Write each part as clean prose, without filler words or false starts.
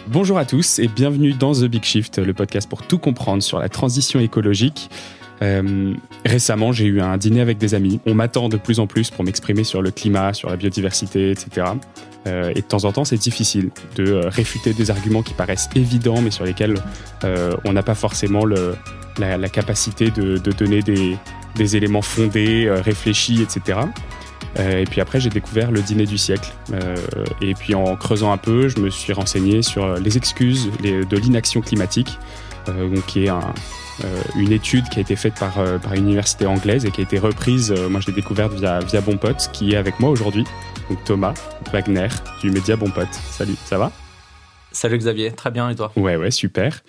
Bonjour à tous et bienvenue dans The Big Shift, le podcast pour tout comprendre sur la transition écologique. Récemment, j'ai eu un dîner avec des amis. On m'attend de plus en plus pour m'exprimer sur le climat, sur la biodiversité, etc. Et de temps en temps, c'est difficile de réfuter des arguments qui paraissent évidents, mais sur lesquels on n'a pas forcément la capacité de donner des éléments fondés, réfléchis, etc. Et puis après, j'ai découvert le dîner du siècle. Et puis en creusant un peu, je me suis renseigné sur les excuses de l'inaction climatique, qui est une étude qui a été faite par une université anglaise et qui a été reprise, moi je l'ai découverte via Bon Pote, qui est avec moi aujourd'hui, donc Thomas Wagner du média Bon Pote. Salut, ça va ? Salut Xavier, très bien et toi ? Ouais, super.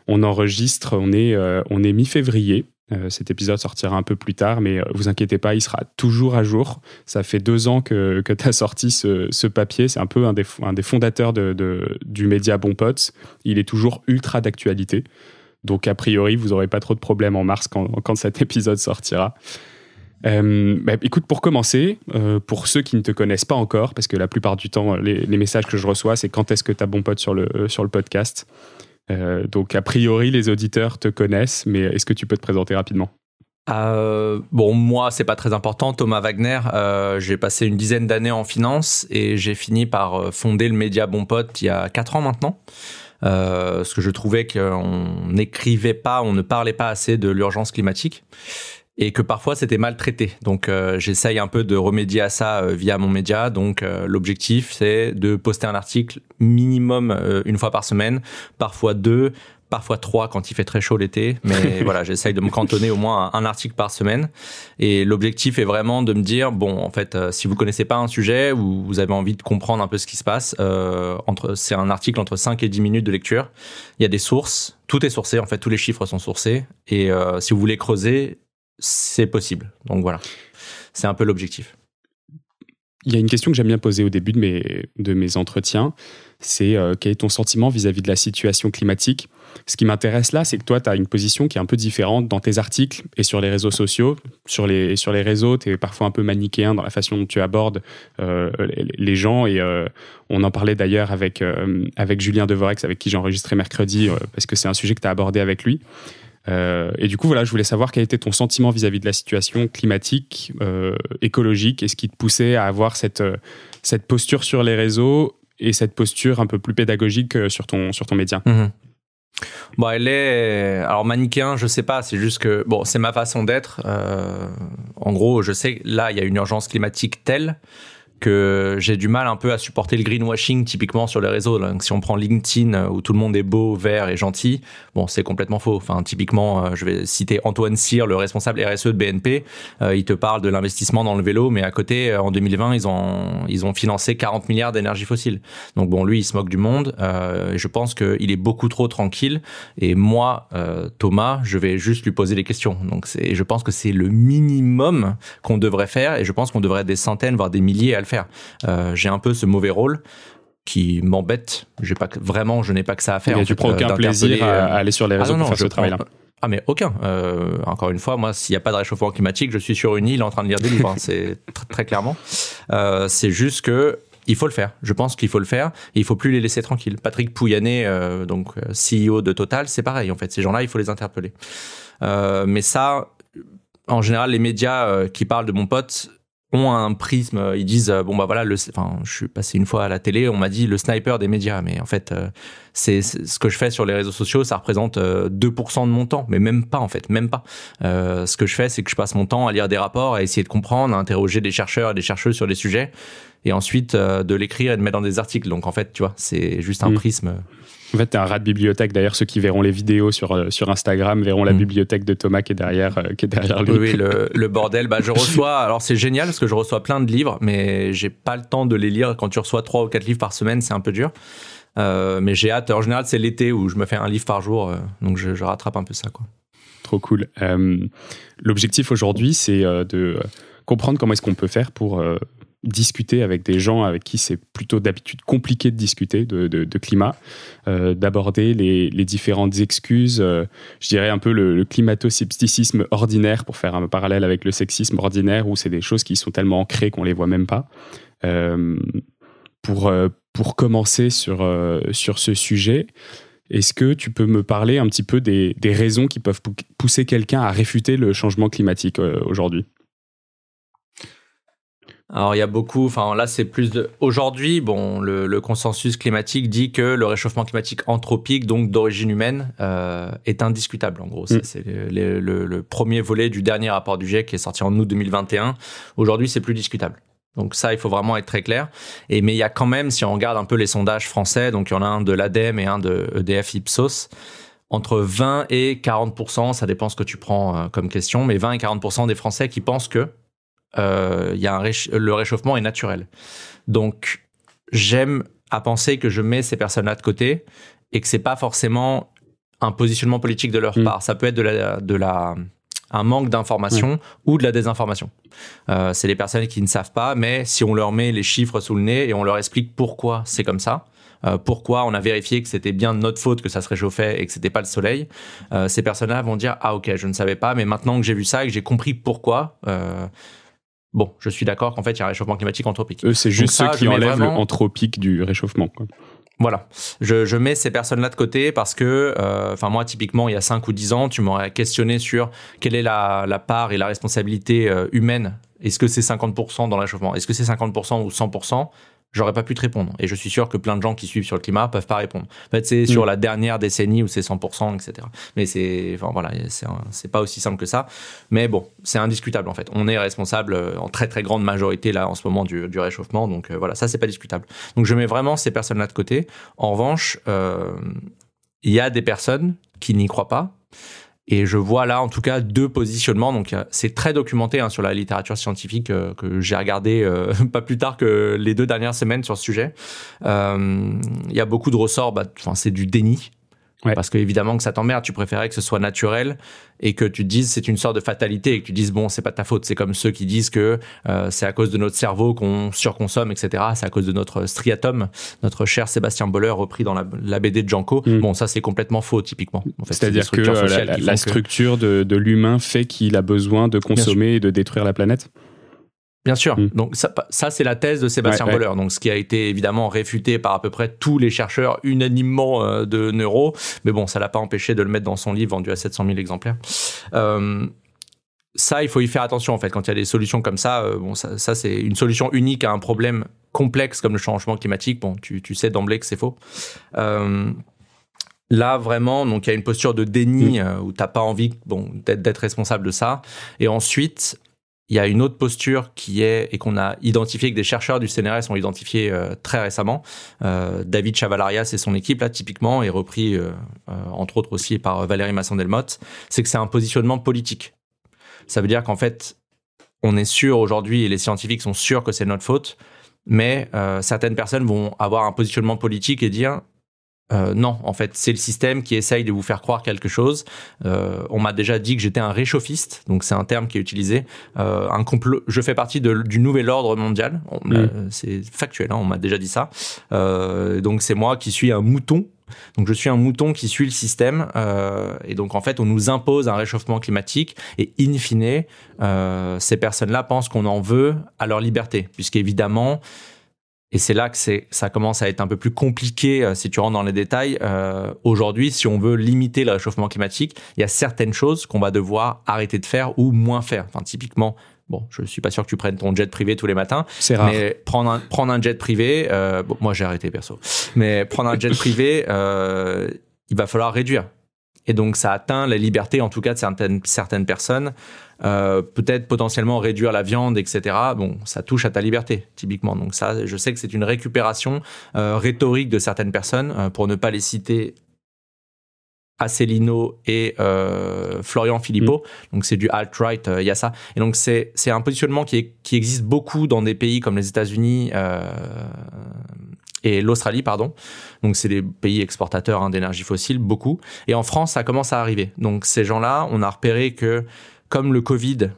On enregistre, on est mi-février. Cet épisode sortira un peu plus tard, mais vous inquiétez pas, il sera toujours à jour. Ça fait 2 ans que tu as sorti ce papier. C'est un peu un des fondateurs du média Bon Pote. Il est toujours ultra d'actualité. Donc, a priori, vous n'aurez pas trop de problèmes en mars quand cet épisode sortira. Écoute, pour commencer, pour ceux qui ne te connaissent pas encore, parce que la plupart du temps, les messages que je reçois, c'est quand est-ce que tu as Bon Pote sur le podcast. Donc, a priori, les auditeurs te connaissent, mais est-ce que tu peux te présenter rapidement ? Moi, c'est pas très important. Thomas Wagner, j'ai passé une dizaine d'années en finance et j'ai fini par fonder le média Bon Pote il y a 4 ans maintenant. Parce que je trouvais qu'on n'écrivait pas, on ne parlait pas assez de l'urgence climatique et que parfois c'était mal traité. Donc j'essaye un peu de remédier à ça via mon média. Donc l'objectif, c'est de poster un article minimum une fois par semaine, parfois 2, parfois 3 quand il fait très chaud l'été. Mais voilà, j'essaye de me cantonner au moins à un article par semaine. Et l'objectif est vraiment de me dire, si vous connaissez pas un sujet ou vous avez envie de comprendre un peu ce qui se passe, c'est un article entre 5 et 10 minutes de lecture. Il y a des sources, tout est sourcé, en fait, tous les chiffres sont sourcés. Et si vous voulez creuser, c'est possible. Donc voilà, c'est un peu l'objectif. Il y a une question que j'aime bien poser au début de mes entretiens, c'est quel est ton sentiment vis-à-vis de la situation climatique ? Ce qui m'intéresse là, c'est que toi, tu as une position qui est un peu différente dans tes articles et sur les réseaux sociaux. Sur les réseaux, tu es parfois un peu manichéen dans la façon dont tu abordes les gens. Et on en parlait d'ailleurs avec Julien Devorex, avec qui j'ai enregistré mercredi, parce que c'est un sujet que tu as abordé avec lui. Et du coup, voilà, je voulais savoir quel était ton sentiment vis-à-vis de la situation climatique, écologique, et ce qui te poussait à avoir cette posture sur les réseaux et cette posture un peu plus pédagogique sur ton média. Elle est... Alors, manichéen, je sais pas, c'est juste que... c'est ma façon d'être. En gros, je sais que là, il y a une urgence climatique telle que j'ai du mal un peu à supporter le greenwashing typiquement sur les réseaux. Donc, si on prend LinkedIn où tout le monde est beau, vert et gentil, c'est complètement faux. Enfin, typiquement, je vais citer Antoine Cyr, le responsable RSE de BNP. Il te parle de l'investissement dans le vélo, mais à côté, en 2020, ils ont financé 40 milliards d'énergie fossile. Donc lui, il se moque du monde. Je pense qu'il est beaucoup trop tranquille. Et moi, Thomas, je vais juste lui poser des questions. Donc je pense que c'est le minimum qu'on devrait faire, et je pense qu'on devrait être des centaines, voire des milliers à le faire. J'ai un peu ce mauvais rôle qui m'embête. Je n'ai pas que ça à faire. Et tu prends aucun plaisir à aller sur les réseaux pour faire ce travail-là. Ah mais aucun. Encore une fois, moi, s'il n'y a pas de réchauffement climatique, je suis sur une île en train de lire des livres. C'est très clairement. C'est juste que il faut le faire. Je pense qu'il faut le faire. Et il faut plus les laisser tranquilles. Patrick Pouyanné, CEO de Total, c'est pareil. En fait, ces gens-là, il faut les interpeller. Mais ça, en général, les médias qui parlent de Bon Pote ont un prisme, ils disent je suis passé une fois à la télé, on m'a dit le sniper des médias, mais en fait c'est ce que je fais sur les réseaux sociaux, ça représente 2% de mon temps, mais même pas. Ce que je fais, c'est que je passe mon temps à lire des rapports, à essayer de comprendre, à interroger des chercheurs et des chercheuses sur les sujets, et ensuite de l'écrire et de mettre dans des articles. Donc en fait, tu vois, c'est juste un prisme. En fait, t'es un rat de bibliothèque. D'ailleurs, ceux qui verront les vidéos sur Instagram verront la bibliothèque de Thomas qui est derrière lui. Oui, le bordel. Je reçois... Alors, c'est génial parce que je reçois plein de livres, mais j'ai pas le temps de les lire. Quand tu reçois 3 ou 4 livres par semaine, c'est un peu dur. Mais j'ai hâte. En général, c'est l'été où je me fais un livre par jour. Donc, je rattrape un peu ça, quoi. Trop cool. L'objectif aujourd'hui, c'est de comprendre comment est-ce qu'on peut faire pour discuter avec des gens avec qui c'est plutôt d'habitude compliqué de discuter de climat, d'aborder les différentes excuses, je dirais un peu le climato-scepticisme ordinaire, pour faire un parallèle avec le sexisme ordinaire, où c'est des choses qui sont tellement ancrées qu'on les voit même pas. Pour commencer sur ce sujet, est-ce que tu peux me parler un petit peu des raisons qui peuvent pousser quelqu'un à réfuter le changement climatique aujourd'hui ? Alors, il y a beaucoup, enfin là, c'est plus de... Aujourd'hui, bon, le consensus climatique dit que le réchauffement climatique anthropique, donc d'origine humaine, est indiscutable, en gros. Ça, c'est le premier volet du dernier rapport du GIEC qui est sorti en août 2021. Aujourd'hui, c'est plus discutable. Donc ça, il faut vraiment être très clair. Mais il y a quand même, si on regarde un peu les sondages français, donc il y en a un de l'ADEME et un de EDF Ipsos, entre 20 et 40%, ça dépend ce que tu prends comme question, mais 20 et 40% des Français qui pensent que le réchauffement est naturel. Donc, j'aime à penser que je mets ces personnes-là de côté et que c'est pas forcément un positionnement politique de leur part. Ça peut être un manque d'information ou de la désinformation. C'est les personnes qui ne savent pas, mais si on leur met les chiffres sous le nez et on leur explique pourquoi c'est comme ça, pourquoi on a vérifié que c'était bien de notre faute que ça se réchauffait et que c'était pas le soleil, ces personnes-là vont dire « Ah ok, je ne savais pas, mais maintenant que j'ai vu ça et que j'ai compris pourquoi... Bon, je suis d'accord qu'en fait, il y a un réchauffement climatique anthropique. Eux, c'est juste ceux qui enlèvent le anthropique du réchauffement, quoi. Voilà. Je mets ces personnes-là de côté parce que, moi, typiquement, il y a 5 ou 10 ans, tu m'aurais questionné sur quelle est la part et la responsabilité humaine. Est-ce que c'est 50% dans le réchauffement ? Est-ce que c'est 50% ou 100% ? J'aurais pas pu te répondre. Et je suis sûr que plein de gens qui suivent sur le climat peuvent pas répondre. En fait, c'est sur la dernière décennie où c'est 100%, etc. Mais c'est pas aussi simple que ça. Mais bon, c'est indiscutable, en fait. On est responsable en très, très grande majorité, là, en ce moment, du réchauffement. Donc, voilà, ça, c'est pas discutable. Donc, je mets vraiment ces personnes-là de côté. En revanche, il y a des personnes qui n'y croient pas. Et je vois là, en tout cas, 2 positionnements. Donc, c'est très documenté sur la littérature scientifique que j'ai regardé pas plus tard que les 2 dernières semaines sur ce sujet. Il y a beaucoup de ressorts. C'est du déni. Ouais. Parce qu'évidemment que ça t'emmerde, tu préférais que ce soit naturel et que tu te dises c'est une sorte de fatalité et que tu dises bon, c'est pas ta faute. C'est comme ceux qui disent que c'est à cause de notre cerveau qu'on surconsomme, etc. C'est à cause de notre striatum, notre cher Sébastien Boller repris dans la BD de Janko. Bon, ça c'est complètement faux typiquement. En fait, c'est-à-dire que la structure de l'humain fait qu'il a besoin de consommer et de détruire la planète ? Bien sûr. Donc ça c'est la thèse de Sébastien Boller. Donc ce qui a été évidemment réfuté par à peu près tous les chercheurs unanimement de neuro. Mais bon, ça l'a pas empêché de le mettre dans son livre vendu à 700 000 exemplaires. Ça, il faut y faire attention en fait. Quand il y a des solutions comme ça, ça c'est une solution unique à un problème complexe comme le changement climatique. Bon, tu sais d'emblée que c'est faux. Là, vraiment, donc il y a une posture de déni où t'as pas envie d'être responsable de ça. Et ensuite, il y a une autre posture et qu'on a identifié, que des chercheurs du CNRS ont identifié très récemment. David Chavalarias et son équipe, là, typiquement, est repris, entre autres aussi par Valérie Masson-Delmotte, c'est que c'est un positionnement politique. Ça veut dire qu'en fait, on est sûr aujourd'hui, et les scientifiques sont sûrs que c'est notre faute, mais certaines personnes vont avoir un positionnement politique et dire... non, en fait, c'est le système qui essaye de vous faire croire quelque chose. On m'a déjà dit que j'étais un réchauffiste, donc c'est un terme qui est utilisé. Un complot. Je fais partie du nouvel ordre mondial. C'est factuel, on m'a déjà dit ça. Donc c'est moi qui suis un mouton. Donc je suis un mouton qui suit le système. Et donc en fait, on nous impose un réchauffement climatique. Et in fine, ces personnes-là pensent qu'on en veut à leur liberté, puisqu'évidemment. Et c'est là que ça commence à être un peu plus compliqué si tu rentres dans les détails. Aujourd'hui, si on veut limiter le réchauffement climatique, il y a certaines choses qu'on va devoir arrêter de faire ou moins faire. Enfin, typiquement, bon, je suis pas sûr que tu prennes ton jet privé tous les matins. C'est rare. Mais prendre un jet privé, moi j'ai arrêté perso. Mais prendre un jet privé, il va falloir réduire. Et donc, ça atteint la liberté, en tout cas, de certaines personnes. Peut-être potentiellement réduire la viande, etc. Bon, ça touche à ta liberté, typiquement. Donc ça, je sais que c'est une récupération rhétorique de certaines personnes, pour ne pas les citer, Asselineau et Florian Philippot. Donc c'est du alt-right, il y a ça. Et donc c'est un positionnement qui existe beaucoup dans des pays comme les États-Unis et l'Australie, pardon. Donc c'est des pays exportateurs d'énergie fossile, beaucoup. Et en France, ça commence à arriver. Donc ces gens-là, on a repéré que comme le Covid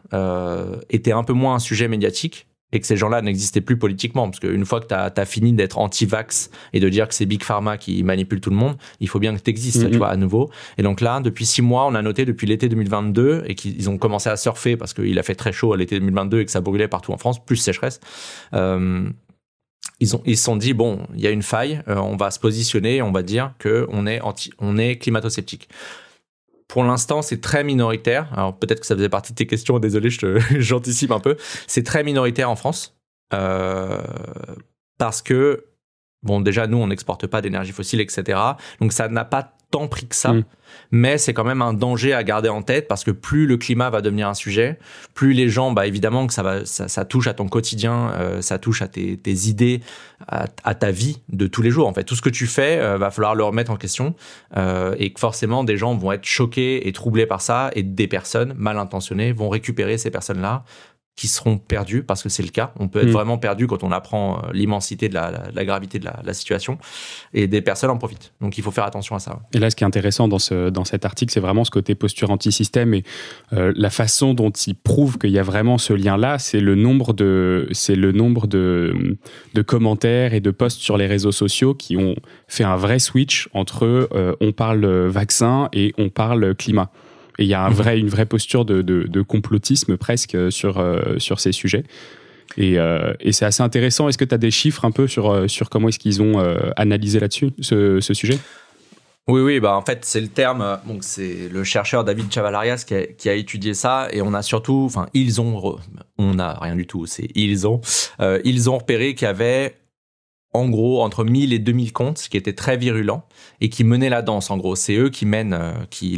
était un peu moins un sujet médiatique, et que ces gens-là n'existaient plus politiquement, parce qu'une fois que tu as fini d'être anti-vax et de dire que c'est Big Pharma qui manipule tout le monde, il faut bien que tu existes, tu vois, à nouveau. Et donc là, depuis 6 mois, on a noté depuis l'été 2022, et qu'ils ont commencé à surfer parce qu'il a fait très chaud à l'été 2022 et que ça brûlait partout en France, plus sécheresse, ils se sont dit, bon, il y a une faille, on va se positionner, on va dire qu'on est climato-sceptique. Pour l'instant, c'est très minoritaire. Alors, peut-être que ça faisait partie de tes questions. Désolé, j'anticipe un peu. C'est très minoritaire en France. Parce que, bon, déjà, nous, on n'exporte pas d'énergie fossile, etc. Donc, ça n'a pas tant pris que ça. Mais c'est quand même un danger à garder en tête parce que plus le climat va devenir un sujet, plus les gens, évidemment que ça touche à ton quotidien, ça touche à tes idées, à ta vie de tous les jours. En fait, tout ce que tu fais, va falloir le remettre en question et que forcément des gens vont être choqués et troublés par ça et des personnes mal intentionnées vont récupérer ces personnes-là qui seront perdus, parce que c'est le cas. On peut être vraiment perdu quand on apprend l'immensité de la gravité de la situation, et des personnes en profitent. Donc il faut faire attention à ça. Et là, ce qui est intéressant dans cet article, c'est vraiment ce côté posture anti-système et la façon dont il prouve qu'il y a vraiment ce lien-là, c'est le nombre de commentaires et de posts sur les réseaux sociaux qui ont fait un vrai switch entre on parle vaccin et on parle climat. Et il y a une vraie posture de complotisme presque sur ces sujets. Et c'est assez intéressant. Est-ce que tu as des chiffres un peu sur comment est-ce qu'ils ont analysé là-dessus, ce sujet ? Oui, en fait, c'est le terme. Donc, c'est le chercheur David Chavalarias qui a étudié ça. Et on a surtout, on n'a rien du tout. Ils ont repéré qu'il y avait, en gros, entre 1000 et 2000 comptes qui étaient très virulents et qui menaient la danse, en gros. C'est eux qui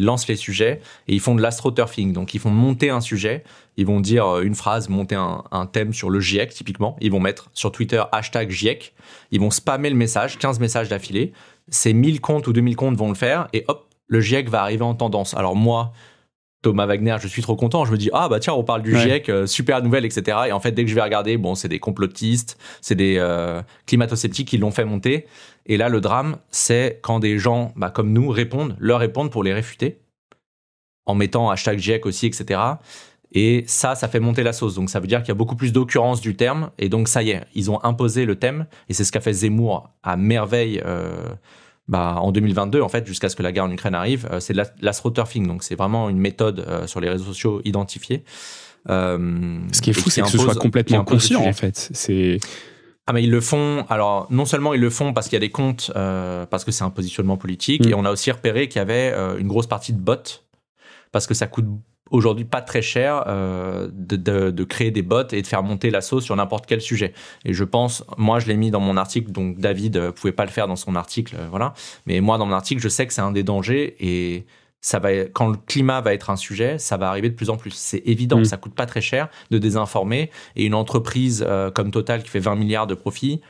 lancent les sujets et ils font de l'astroturfing. Donc, ils font monter un sujet, ils vont dire une phrase, monter un thème sur le GIEC, typiquement. Ils vont mettre sur Twitter #GIEC. Ils vont spammer le message, 15 messages d'affilée. Ces 1000 comptes ou 2000 comptes vont le faire et hop, le GIEC va arriver en tendance. Alors moi, Thomas Wagner, je suis trop content. Je me dis, tiens, on parle du GIEC, super nouvelle, etc. Et en fait, dès que je vais regarder, c'est des complotistes, c'est des climato-sceptiques qui l'ont fait monter. Et là, le drame, c'est quand des gens comme nous leur répondent pour les réfuter, en mettant #GIEC aussi, etc. Et ça fait monter la sauce. Donc, ça veut dire qu'il y a beaucoup plus d'occurrences du terme. Et donc, ça y est, ils ont imposé le thème. Et c'est ce qu'a fait Zemmour à merveille en 2022, en fait, jusqu'à ce que la guerre en Ukraine arrive. C'est de l'astroturfing. Donc, c'est vraiment une méthode sur les réseaux sociaux identifiée. Ce qui est fou, c'est que ce soit complètement conscient, en fait. Mais ils le font. Alors, non seulement ils le font parce qu'il y a des comptes, parce que c'est un positionnement politique. Et on a aussi repéré qu'il y avait une grosse partie de bots, parce que ça coûte aujourd'hui pas très cher de créer des bots et de faire monter la sauce sur n'importe quel sujet. Et je pense, moi je l'ai mis dans mon article, donc David pouvait pas le faire dans son article, voilà. Mais moi dans mon article, je sais que c'est un des dangers et quand le climat va être un sujet, ça va arriver de plus en plus. C'est évident, ça coûte pas très cher de désinformer. Et une entreprise comme Total qui fait 20 milliards de profits,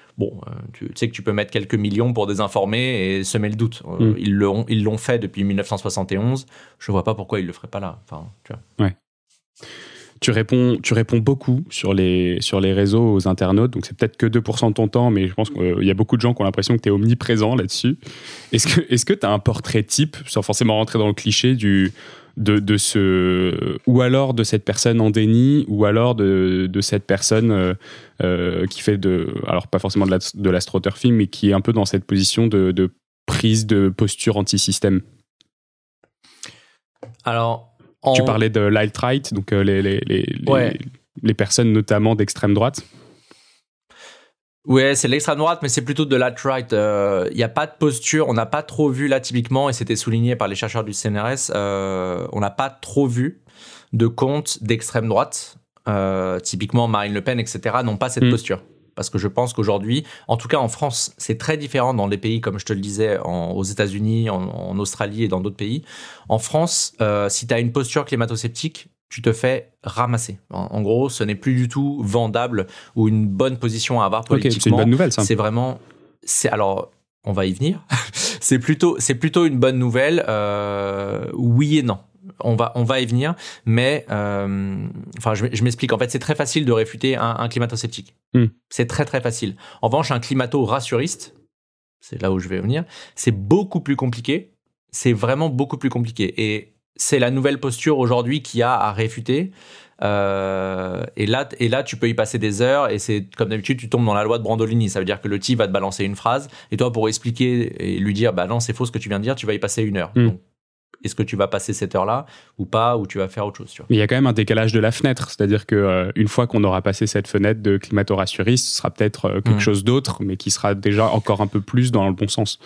tu sais que tu peux mettre quelques millions pour désinformer et semer le doute. Ils l'ont fait depuis 1971. Je vois pas pourquoi ils le feraient pas là. Enfin, tu vois. Ouais. Tu réponds beaucoup sur les réseaux aux internautes, donc c'est peut-être que 2% de ton temps, mais je pense qu'il y a beaucoup de gens qui ont l'impression que tu es omniprésent là-dessus. Est-ce que tu as un portrait type, sans forcément rentrer dans le cliché, ou alors de cette personne en déni, ou alors de cette personne qui fait alors pas forcément de l'astroturfing, mais qui est un peu dans cette position de prise de posture anti-système? Alors, tu parlais de l'alt-right, donc les personnes notamment d'extrême droite. Ouais, c'est l'extrême droite, mais c'est plutôt de l'alt-right. Il n'y a pas de posture, on n'a pas trop vu là typiquement, et c'était souligné par les chercheurs du CNRS, on n'a pas trop vu de comptes d'extrême droite, typiquement Marine Le Pen, etc., n'ont pas cette posture. Parce que je pense qu'aujourd'hui, en tout cas en France, c'est très différent dans les pays, comme je te le disais, aux États-Unis, en Australie et dans d'autres pays. En France, si tu as une posture climato-sceptique, tu te fais ramasser. En gros, ce n'est plus du tout vendable ou une bonne position à avoir politiquement. C'est une bonne nouvelle, ça. C'est vraiment... Alors, on va y venir. c'est plutôt une bonne nouvelle. Oui et non. On va y venir, mais je m'explique. En fait, c'est très facile de réfuter un climato-sceptique. C'est très, très facile. En revanche, un climato-rassuriste, c'est là où je vais venir, c'est beaucoup plus compliqué. C'est vraiment beaucoup plus compliqué. Et c'est la nouvelle posture aujourd'hui qu'il y a à réfuter. Et là, tu peux y passer des heures et c'est comme d'habitude, tu tombes dans la loi de Brandolini. Ça veut dire que le type va te balancer une phrase et toi, pour expliquer et lui dire, non, c'est faux ce que tu viens de dire, tu vas y passer 1 heure. Donc, est-ce que tu vas passer cette heure-là ou pas, ou tu vas faire autre chose, tu vois. Mais il y a quand même un décalage de la fenêtre, c'est-à-dire que une fois qu'on aura passé cette fenêtre de climato-rassuriste, ce sera peut-être quelque chose d'autre, mais qui sera déjà encore un peu plus dans le bon sens.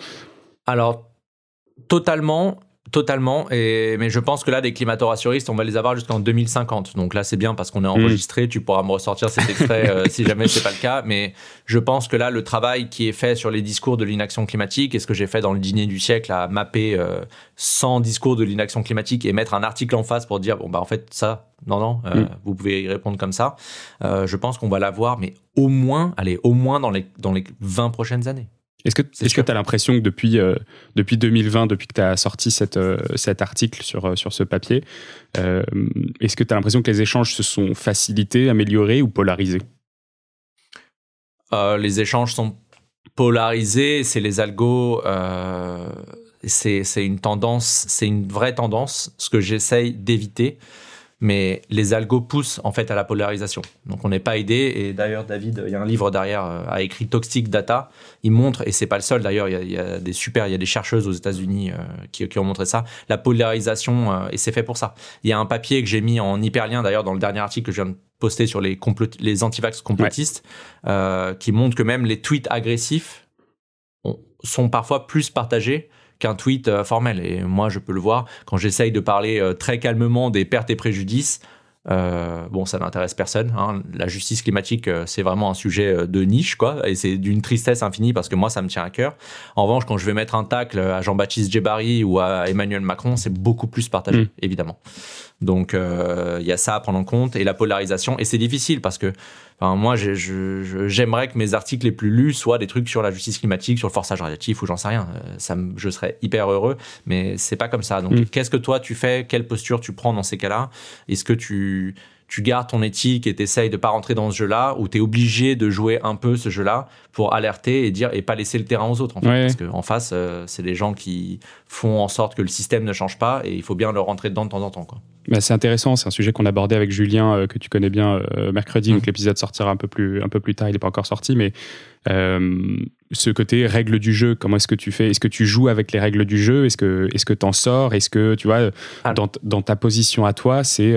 Alors, totalement, mais je pense que là, des climato-rassuristes, on va les avoir jusqu'en 2050. Donc là, c'est bien parce qu'on est enregistré, tu pourras me ressortir cet extrait si jamais c'est pas le cas. Mais je pense que là, le travail qui est fait sur les discours de l'inaction climatique, et ce que j'ai fait dans le dîner du siècle, à mapper 100 discours de l'inaction climatique et mettre un article en face pour dire, bon, bah en fait, ça, non, vous pouvez y répondre comme ça. Je pense qu'on va l'avoir, mais au moins dans les 20 prochaines années. Est-ce que tu as l'impression que depuis 2020, depuis que tu as sorti cet article sur ce papier, est-ce que tu as l'impression que les échanges se sont facilités, améliorés ou polarisés ? Les échanges sont polarisés, c'est les algos, c'est une tendance, c'est une vraie tendance, ce que j'essaye d'éviter. Mais les algos poussent en fait à la polarisation. Donc on n'est pas aidé. Et d'ailleurs, David, il y a un livre derrière, a écrit Toxic Data. Il montre, et c'est pas le seul d'ailleurs, il y a des chercheuses aux États-Unis qui ont montré ça, la polarisation, et c'est fait pour ça. Il y a un papier que j'ai mis en hyperlien d'ailleurs dans le dernier article que je viens de poster sur les antivax complotistes, qui montre que même les tweets agressifs sont parfois plus partagés qu'un tweet formel. Et moi, je peux le voir quand j'essaye de parler très calmement des pertes et préjudices. Ça n'intéresse personne. Hein. La justice climatique, c'est vraiment un sujet de niche, quoi. Et c'est d'une tristesse infinie parce que moi, ça me tient à cœur. En revanche, quand je vais mettre un tacle à Jean-Baptiste Djebbari ou à Emmanuel Macron, c'est beaucoup plus partagé, évidemment. Donc, il y a ça à prendre en compte et la polarisation. Et c'est difficile parce que moi, j'aimerais que mes articles les plus lus soient des trucs sur la justice climatique, sur le forçage radiatif ou j'en sais rien. Je serais hyper heureux, mais c'est pas comme ça. Donc, qu'est-ce que toi, tu fais ? Quelle posture tu prends dans ces cas-là ? Est-ce que tu gardes ton éthique et t'essayes de pas rentrer dans ce jeu-là, ou t'es obligé de jouer un peu ce jeu-là pour alerter et dire et pas laisser le terrain aux autres, en fait. Parce qu'en face, c'est des gens qui font en sorte que le système ne change pas et il faut bien leur rentrer dedans de temps en temps, quoi. Bah, c'est intéressant, c'est un sujet qu'on abordait avec Julien, que tu connais bien, mercredi, donc l'épisode sortira un peu plus tard, il n'est pas encore sorti, mais ce côté règles du jeu, comment est-ce que tu fais ? Est-ce que tu joues avec les règles du jeu ? Est-ce que t'en sors ? Est-ce que, tu vois, dans ta position à toi, c'est...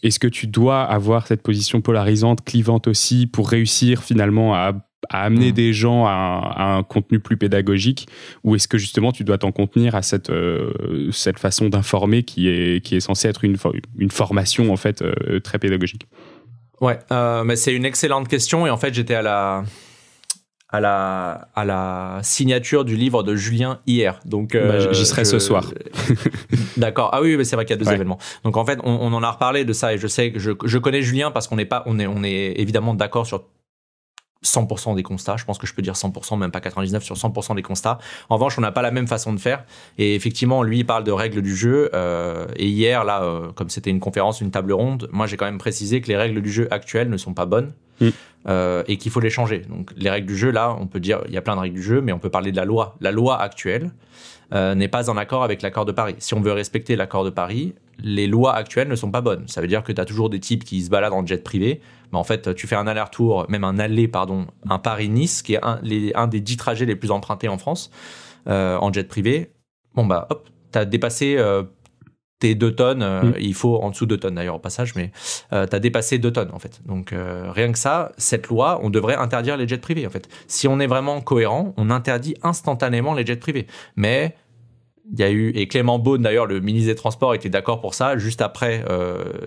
est-ce que tu dois avoir cette position polarisante, clivante aussi, pour réussir finalement à amener des gens à un contenu plus pédagogique, ou est-ce que justement tu dois t'en contenir à cette façon d'informer qui est censée être une formation en fait très pédagogique ? Ouais, mais c'est une excellente question, et en fait j'étais à la signature du livre de Julien hier. Donc, j'y serai ce soir. D'accord. Ah oui, mais c'est vrai qu'il y a deux événements. Donc en fait, on en a reparlé de ça, et je sais que je connais Julien parce qu'on est évidemment d'accord sur 100% des constats. Je pense que je peux dire 100%, même pas 99, sur 100% des constats. En revanche, on n'a pas la même façon de faire. Et effectivement, lui, il parle de règles du jeu. Et hier, là, comme c'était une conférence, une table ronde, moi, j'ai quand même précisé que les règles du jeu actuelles ne sont pas bonnes. Et qu'il faut les changer. Donc, les règles du jeu, là, on peut dire, il y a plein de règles du jeu, mais on peut parler de la loi. La loi actuelle n'est pas en accord avec l'accord de Paris. Si on veut respecter l'accord de Paris, les lois actuelles ne sont pas bonnes. Ça veut dire que tu as toujours des types qui se baladent en jet privé. Mais en fait, tu fais un aller-retour, même un Paris-Nice, qui est un des 10 trajets les plus empruntés en France, en jet privé. Bon, bah, hop, tu as dépassé tes 2 tonnes. Il faut en dessous de 2 tonnes, d'ailleurs, au passage, mais tu as dépassé 2 tonnes, en fait. Donc, rien que ça, cette loi, on devrait interdire les jets privés, en fait. Si on est vraiment cohérent, on interdit instantanément les jets privés. Mais... il y a eu, et Clément Beaune, d'ailleurs, le ministre des Transports, était d'accord pour ça. Juste après,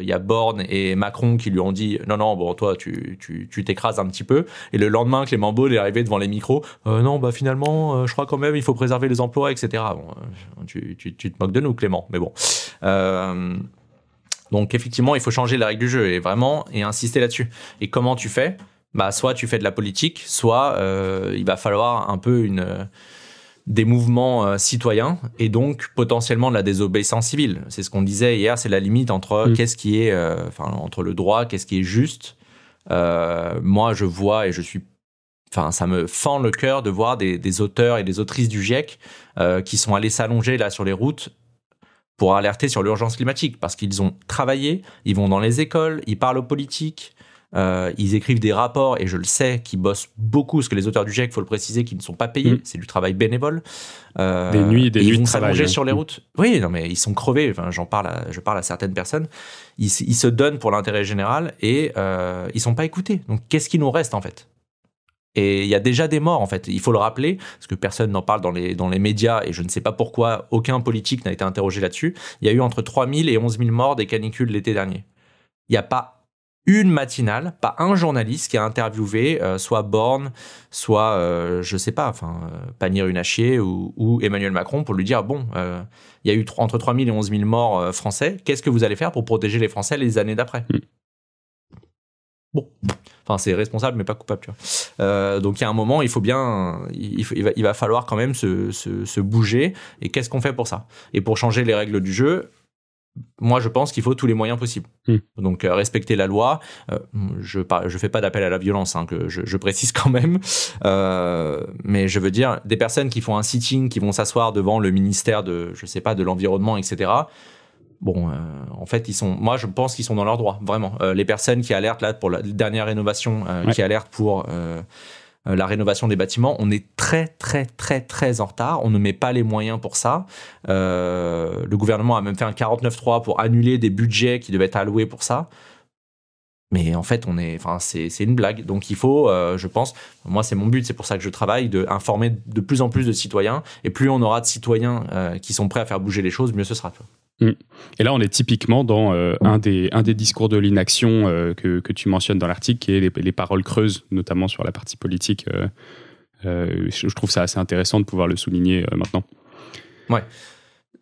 il y a Borne et Macron qui lui ont dit « Non, bon, toi, tu t'écrases un petit peu. » Et le lendemain, Clément Beaune est arrivé devant les micros. « Non, bah finalement, je crois quand même il faut préserver les emplois, etc. » Bon, tu te moques de nous, Clément, mais bon. Donc, effectivement, il faut changer la règle du jeu et insister là-dessus. Et comment tu fais ? Bah, soit tu fais de la politique, soit il va falloir un peu des mouvements citoyens et donc potentiellement de la désobéissance civile. C'est ce qu'on disait hier, c'est la limite entre qu'est-ce qui est, entre le droit, qu'est-ce qui est juste. Moi, je vois et ça me fend le cœur de voir des auteurs et des autrices du GIEC qui sont allés s'allonger là sur les routes pour alerter sur l'urgence climatique parce qu'ils ont travaillé, ils vont dans les écoles, ils parlent aux politiques. Ils écrivent des rapports, et je le sais, qui bossent beaucoup, parce que les auteurs du GIEC, il faut le préciser, qui ne sont pas payés, c'est du travail bénévole. Des nuits et des nuits ils vont de travail. s'allonger sur les routes. Oui, non, mais ils sont crevés. Enfin, je parle à certaines personnes. Ils se donnent pour l'intérêt général, et ils sont pas écoutés. Donc, qu'est-ce qui nous reste, en fait? Et il y a déjà des morts, en fait. Il faut le rappeler, parce que personne n'en parle dans les médias, et je ne sais pas pourquoi aucun politique n'a été interrogé là-dessus. Il y a eu entre 3 000 et 11 000 morts des canicules l'été dernier. Il n'y a pas une matinale, pas un journaliste qui a interviewé soit Borne, soit, je sais pas, Pannier-Runacher ou Emmanuel Macron pour lui dire, bon, il y a eu entre 3 000 et 11 000 morts français, qu'est-ce que vous allez faire pour protéger les Français les années d'après? Bon, c'est responsable mais pas coupable, tu vois. Donc il y a un moment, il va falloir quand même se bouger, et qu'est-ce qu'on fait pour ça? Et pour changer les règles du jeu, moi, je pense qu'il faut tous les moyens possibles. Donc, respecter la loi. Je fais pas d'appel à la violence, que je précise quand même. Mais je veux dire, des personnes qui font un sitting, qui vont s'asseoir devant le ministère de l'environnement, etc. Bon, en fait, moi, je pense qu'ils sont dans leur droit, vraiment. Les personnes qui alertent là pour la dernière rénovation, qui alertent pour la rénovation des bâtiments, on est très, très, très, très en retard. On ne met pas les moyens pour ça. Le gouvernement a même fait un 49.3 pour annuler des budgets qui devaient être alloués pour ça. Mais en fait, c'est une blague. Donc il faut, je pense, moi c'est mon but, c'est pour ça que je travaille, d'informer de plus en plus de citoyens. Et plus on aura de citoyens qui sont prêts à faire bouger les choses, mieux ce sera. Et là, on est typiquement dans un des discours de l'inaction que tu mentionnes dans l'article, qui est les paroles creuses, notamment sur la partie politique. Je trouve ça assez intéressant de pouvoir le souligner maintenant. Ouais.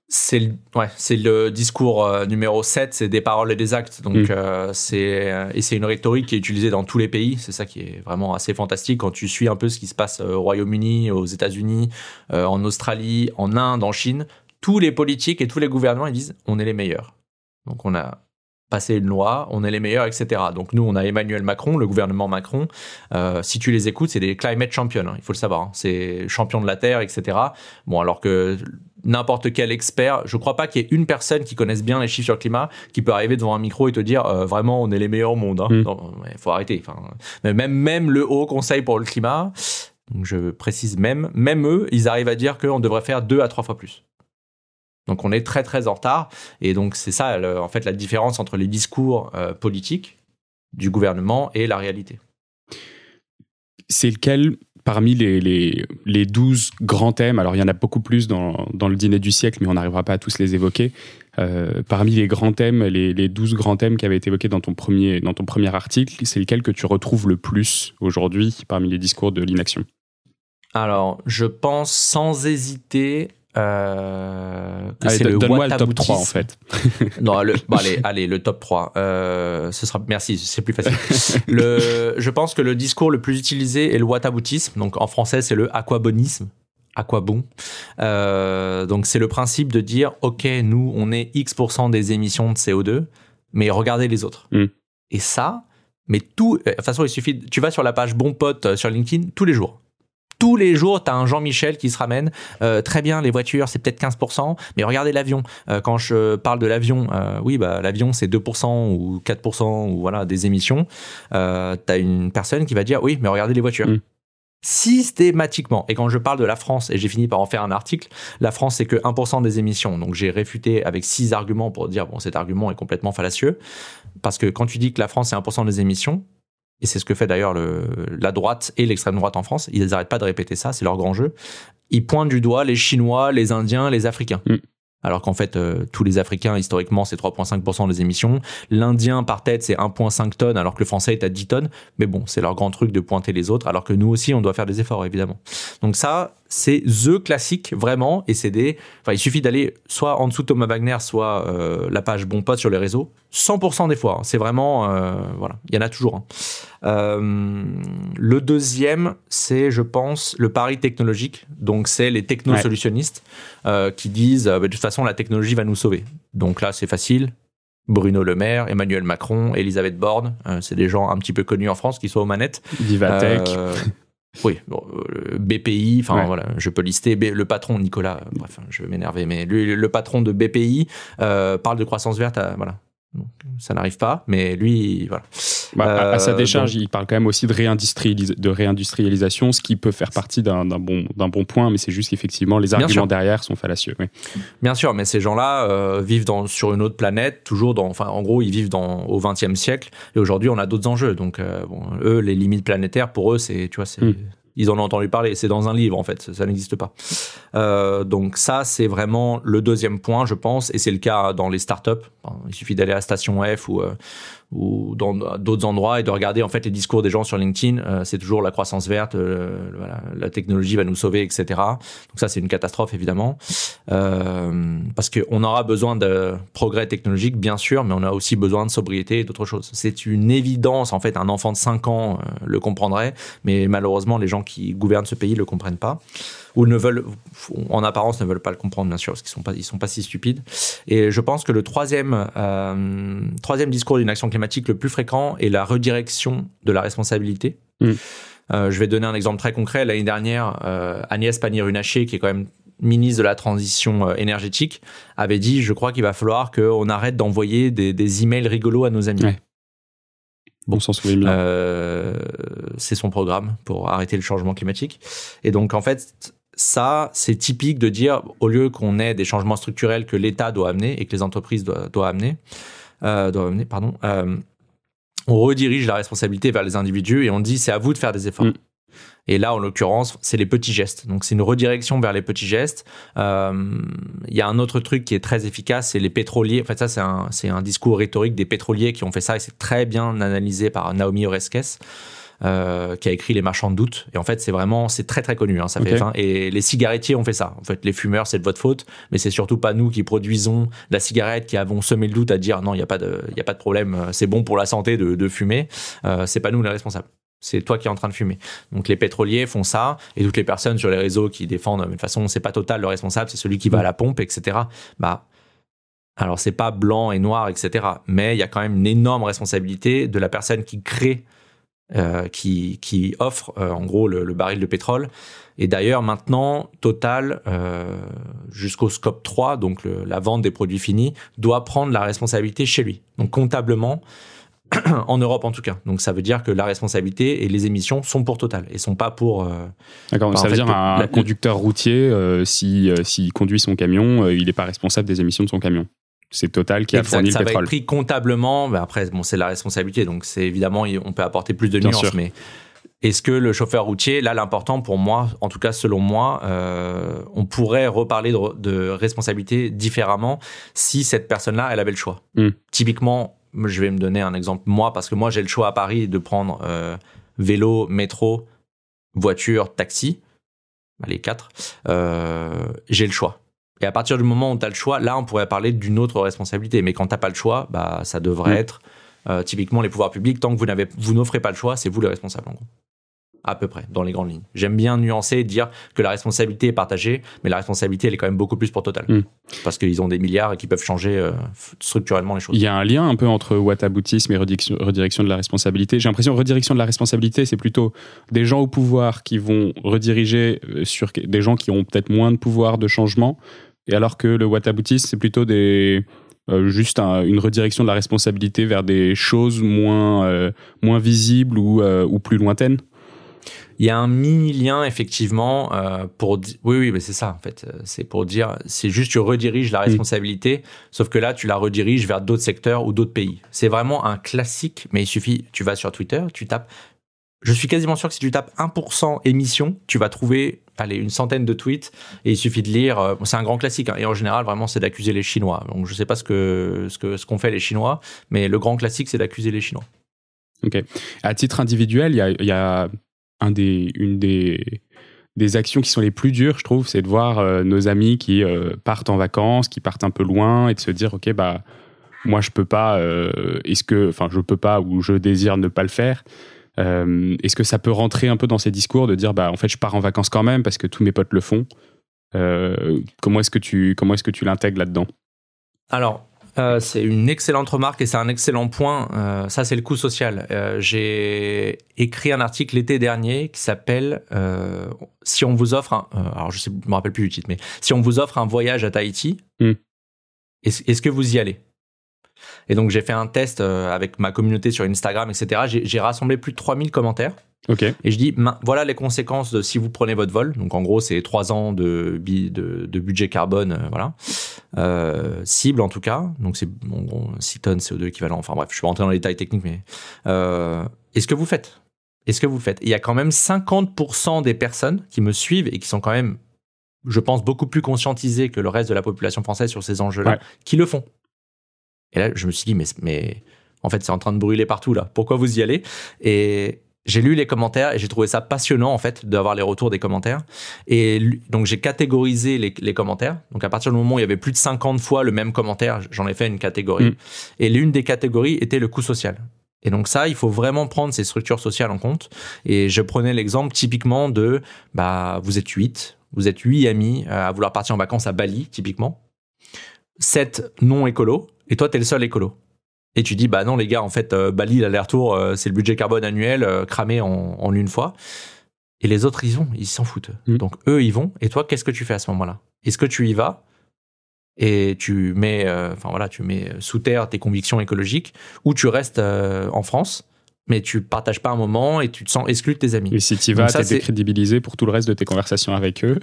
C'est le discours numéro 7, c'est des paroles et des actes. Donc, c'est une rhétorique qui est utilisée dans tous les pays. C'est ça qui est vraiment assez fantastique quand tu suis un peu ce qui se passe au Royaume-Uni, aux États-Unis, en Australie, en Inde, en Chine. Tous les politiques et tous les gouvernements, ils disent on est les meilleurs. Donc on a passé une loi, on est les meilleurs, etc. Donc nous, on a Emmanuel Macron, le gouvernement Macron. Si tu les écoutes, c'est des climate champions, il faut le savoir. C'est champion de la Terre, etc. Bon, alors que n'importe quel expert, je ne crois pas qu'il y ait une personne qui connaisse bien les chiffres sur le climat qui peut arriver devant un micro et te dire vraiment on est les meilleurs au monde. Il faut arrêter. Même le Haut Conseil pour le climat, donc je précise même eux, ils arrivent à dire qu'on devrait faire 2 à 3 fois plus. Donc on est très très en retard, et donc c'est ça en fait la différence entre les discours politiques du gouvernement et la réalité. C'est lequel parmi les 12 grands thèmes, alors il y en a beaucoup plus dans le dîner du siècle, mais on n'arrivera pas à tous les évoquer, parmi les grands thèmes, les 12 grands thèmes qui avaient été évoqués dans ton premier article, c'est lequel que tu retrouves le plus aujourd'hui parmi les discours de l'inaction? Alors je pense sans hésiter c'est donne-moi le top 3 en fait. Non, allez, le top 3. Merci, c'est plus facile. Je pense que le discours le plus utilisé est le whataboutisme. Donc en français, c'est le aquabonisme. À quoi bon? Donc c'est le principe de dire ok, nous on est X% des émissions de CO2, mais regardez les autres. Et ça, mais tout. De toute façon, il suffit. Tu vas sur la page Bon Pote sur LinkedIn tous les jours. Tous les jours, tu as un Jean-Michel qui se ramène. Très bien, les voitures, c'est peut-être 15%, mais regardez l'avion. Quand je parle de l'avion, l'avion, c'est 2% ou 4% ou voilà, des émissions. Tu as une personne qui va dire, oui, mais regardez les voitures. Systématiquement. Et quand je parle de la France, et j'ai fini par en faire un article, la France, c'est que 1% des émissions. Donc, j'ai réfuté avec 6 arguments pour dire, bon, cet argument est complètement fallacieux. Parce que quand tu dis que la France, c'est 1% des émissions, et c'est ce que fait d'ailleurs la droite et l'extrême droite en France, ils n'arrêtent pas de répéter ça, c'est leur grand jeu. Ils pointent du doigt les Chinois, les Indiens, les Africains. Alors qu'en fait, tous les Africains, historiquement, c'est 3,5% des émissions. L'Indien, par tête, c'est 1,5 tonnes, alors que le Français est à 10 tonnes. Mais bon, c'est leur grand truc de pointer les autres, alors que nous aussi, on doit faire des efforts, évidemment. Donc ça, c'est the classique, vraiment. Et il suffit d'aller soit en dessous de Thomas Wagner, soit la page Bon Pote sur les réseaux. 100% des fois. C'est vraiment... voilà, il y en a toujours. Le deuxième, c'est, je pense, le pari technologique. Donc, c'est les technosolutionnistes qui disent de toute façon, la technologie va nous sauver. Donc là, c'est facile. Bruno Le Maire, Emmanuel Macron, Elisabeth Borne, c'est des gens un petit peu connus en France qui sont aux manettes. Vivatech. Oui, BPI, voilà, je peux lister le patron Nicolas, bref, je vais m'énerver, mais le patron de BPI parle de croissance verte, voilà. Donc, ça n'arrive pas, mais lui, voilà. À sa décharge, il parle quand même aussi de réindustrialisation, ce qui peut faire partie d'un bon point, mais c'est juste qu'effectivement, les arguments derrière sont fallacieux. Oui. Bien sûr, mais ces gens-là vivent sur une autre planète, en gros, ils vivent au XXe siècle, et aujourd'hui, on a d'autres enjeux. Donc, eux, les limites planétaires, pour eux, ils en ont entendu parler, c'est dans un livre en fait, ça n'existe pas. Donc ça, c'est vraiment le deuxième point, je pense, et c'est le cas dans les startups. Il suffit d'aller à Station F ou dans d'autres endroits et de regarder en fait les discours des gens sur LinkedIn. C'est toujours la croissance verte, voilà, la technologie va nous sauver, etc. Donc ça, c'est une catastrophe évidemment, parce qu'on aura besoin de progrès technologique, bien sûr, mais on a aussi besoin de sobriété et d'autres choses. C'est une évidence, en fait, un enfant de 5 ans le comprendrait, mais malheureusement, les gens qui gouvernent ce pays le comprennent pas, ou en apparence ne veulent pas le comprendre, bien sûr, parce qu'ils sont pas si stupides. Et je pense que le troisième discours d'une action climatique le plus fréquent est la redirection de la responsabilité. Je vais donner un exemple très concret. L'année dernière, Agnès Pannier-Runacher, qui est quand même ministre de la transition énergétique, avait dit, je crois qu'il va falloir qu'on arrête d'envoyer des emails rigolos à nos amis. Ouais. Bon, on s'en souvient bien. C'est son programme pour arrêter le changement climatique. Et donc, en fait, ça, c'est typique de dire, au lieu qu'on ait des changements structurels que l'État doit amener et que les entreprises doivent amener, on redirige la responsabilité vers les individus et on dit, c'est à vous de faire des efforts. Et là, en l'occurrence, c'est les petits gestes. Donc, c'est une redirection vers les petits gestes. Il y a un autre truc qui est très efficace, c'est les pétroliers. En fait, ça, c'est un discours rhétorique des pétroliers qui ont fait ça et c'est très bien analysé par Naomi Oreskes, qui a écrit Les Marchands de doute. Et en fait, c'est très, très connu. Hein, ça fait fin. Et les cigarettiers ont fait ça. En fait, les fumeurs, c'est de votre faute, mais c'est surtout pas nous qui produisons la cigarette qui avons semé le doute à dire non, il n'y a pas de problème, c'est bon pour la santé de fumer. C'est pas nous les responsables. C'est toi qui es en train de fumer. Donc les pétroliers font ça, et toutes les personnes sur les réseaux qui défendent, de toute façon, c'est pas Total le responsable, c'est celui qui va à la pompe, etc. Alors c'est pas blanc et noir, etc. Mais il y a quand même une énorme responsabilité de la personne qui crée, qui offre en gros le baril de pétrole. Et d'ailleurs maintenant, Total, jusqu'au scope 3, donc la vente des produits finis, doit prendre la responsabilité chez lui. Donc comptablement, en Europe en tout cas. Donc ça veut dire que la responsabilité et les émissions sont pour Total et sont pas pour... D'accord, ça veut dire un conducteur routier, s'il conduit son camion, il n'est pas responsable des émissions de son camion. C'est Total qui a fourni le pétrole. Ça va être pris comptablement, mais après, c'est la responsabilité. Donc c'est évidemment, on peut apporter plus de nuances, mais est-ce que le chauffeur routier, là l'important pour moi, en tout cas selon moi, on pourrait reparler de responsabilité différemment si cette personne-là, elle avait le choix. Typiquement, je vais me donner un exemple, moi, parce que moi, j'ai le choix à Paris de prendre vélo, métro, voiture, taxi, les 4. J'ai le choix. Et à partir du moment où tu as le choix, là, on pourrait parler d'une autre responsabilité. Mais quand tu n'as pas le choix, ça devrait être typiquement les pouvoirs publics. Tant que vous n'offrez pas le choix, c'est vous les responsables, en gros. À peu près, dans les grandes lignes. J'aime bien nuancer et dire que la responsabilité est partagée, mais la responsabilité, elle est quand même beaucoup plus pour Total. Parce qu'ils ont des milliards et qui peuvent changer structurellement les choses. Il y a un lien un peu entre whataboutisme et redirection de la responsabilité. J'ai l'impression que redirection de la responsabilité, c'est plutôt des gens au pouvoir qui vont rediriger sur des gens qui ont peut-être moins de pouvoir de changement, et alors que le whataboutisme, c'est plutôt juste une redirection de la responsabilité vers des choses moins visibles ou plus lointaines. Il y a un mini-lien, effectivement, pour dire... Oui, mais c'est ça, en fait. C'est pour dire... C'est juste, tu rediriges la responsabilité, sauf que là, tu la rediriges vers d'autres secteurs ou d'autres pays. C'est vraiment un classique, mais il suffit... Tu vas sur Twitter, tu tapes... Je suis quasiment sûr que si tu tapes 1% émission, tu vas trouver, une centaine de tweets, et il suffit de lire... c'est un grand classique, hein, et en général, vraiment, c'est d'accuser les Chinois. Donc, je ne sais pas ce qu'ont fait les Chinois, mais le grand classique, c'est d'accuser les Chinois. Ok. À titre individuel, il y a une des actions qui sont les plus dures, je trouve, c'est de voir nos amis qui partent en vacances, qui partent un peu loin, et de se dire, ok, moi je peux pas, je peux pas ou je désire ne pas le faire. Est-ce que ça peut rentrer un peu dans ces discours de dire, en fait, je pars en vacances quand même parce que tous mes potes le font. Comment est-ce que tu l'intègres là-dedans ? Alors, c'est une excellente remarque et c'est un excellent point. Ça, c'est le coût social. J'ai écrit un article l'été dernier qui s'appelle si on vous offre alors je me rappelle plus du titre, mais si on vous offre un voyage à Tahiti, est-ce que vous y allez ? Et donc, j'ai fait un test avec ma communauté sur Instagram, etc. J'ai rassemblé plus de 3000 commentaires. Ok. Et je dis, voilà les conséquences de si vous prenez votre vol. Donc, en gros, c'est 3 ans de budget carbone, voilà. Cible, en tout cas. Donc, c'est 6 tonnes CO2 équivalent. Enfin, bref, je suis pas rentré dans les détails techniques, mais est-ce que vous le faites? Il y a quand même 50% des personnes qui me suivent et qui sont quand même, je pense, beaucoup plus conscientisées que le reste de la population française sur ces enjeux-là, qui le font. Et là, je me suis dit, mais en fait, c'est en train de brûler partout, là. Pourquoi vous y allez? Et j'ai lu les commentaires et j'ai trouvé ça passionnant, en fait, d'avoir les retours des commentaires. Et donc, j'ai catégorisé les commentaires. Donc, à partir du moment où il y avait plus de 50 fois le même commentaire, j'en ai fait une catégorie. Et l'une des catégories était le coût social. Et donc ça, il faut vraiment prendre ces structures sociales en compte. Et je prenais l'exemple typiquement de, vous êtes 8 amis à vouloir partir en vacances à Bali, typiquement. 7 non écolos, et toi, t'es le seul écolo. Et tu dis, non les gars, en fait, Bali, l'aller-retour, c'est le budget carbone annuel cramé en une fois. Et les autres, ils s'en foutent. Donc eux, ils vont. Et toi, qu'est-ce que tu fais à ce moment-là? Est-ce que tu y vas et tu mets, tu mets sous terre tes convictions écologiques, ou tu restes en France, mais tu partages pas un moment et tu te sens exclu de tes amis. Et si tu y vas, t'es décrédibilisé pour tout le reste de tes conversations avec eux.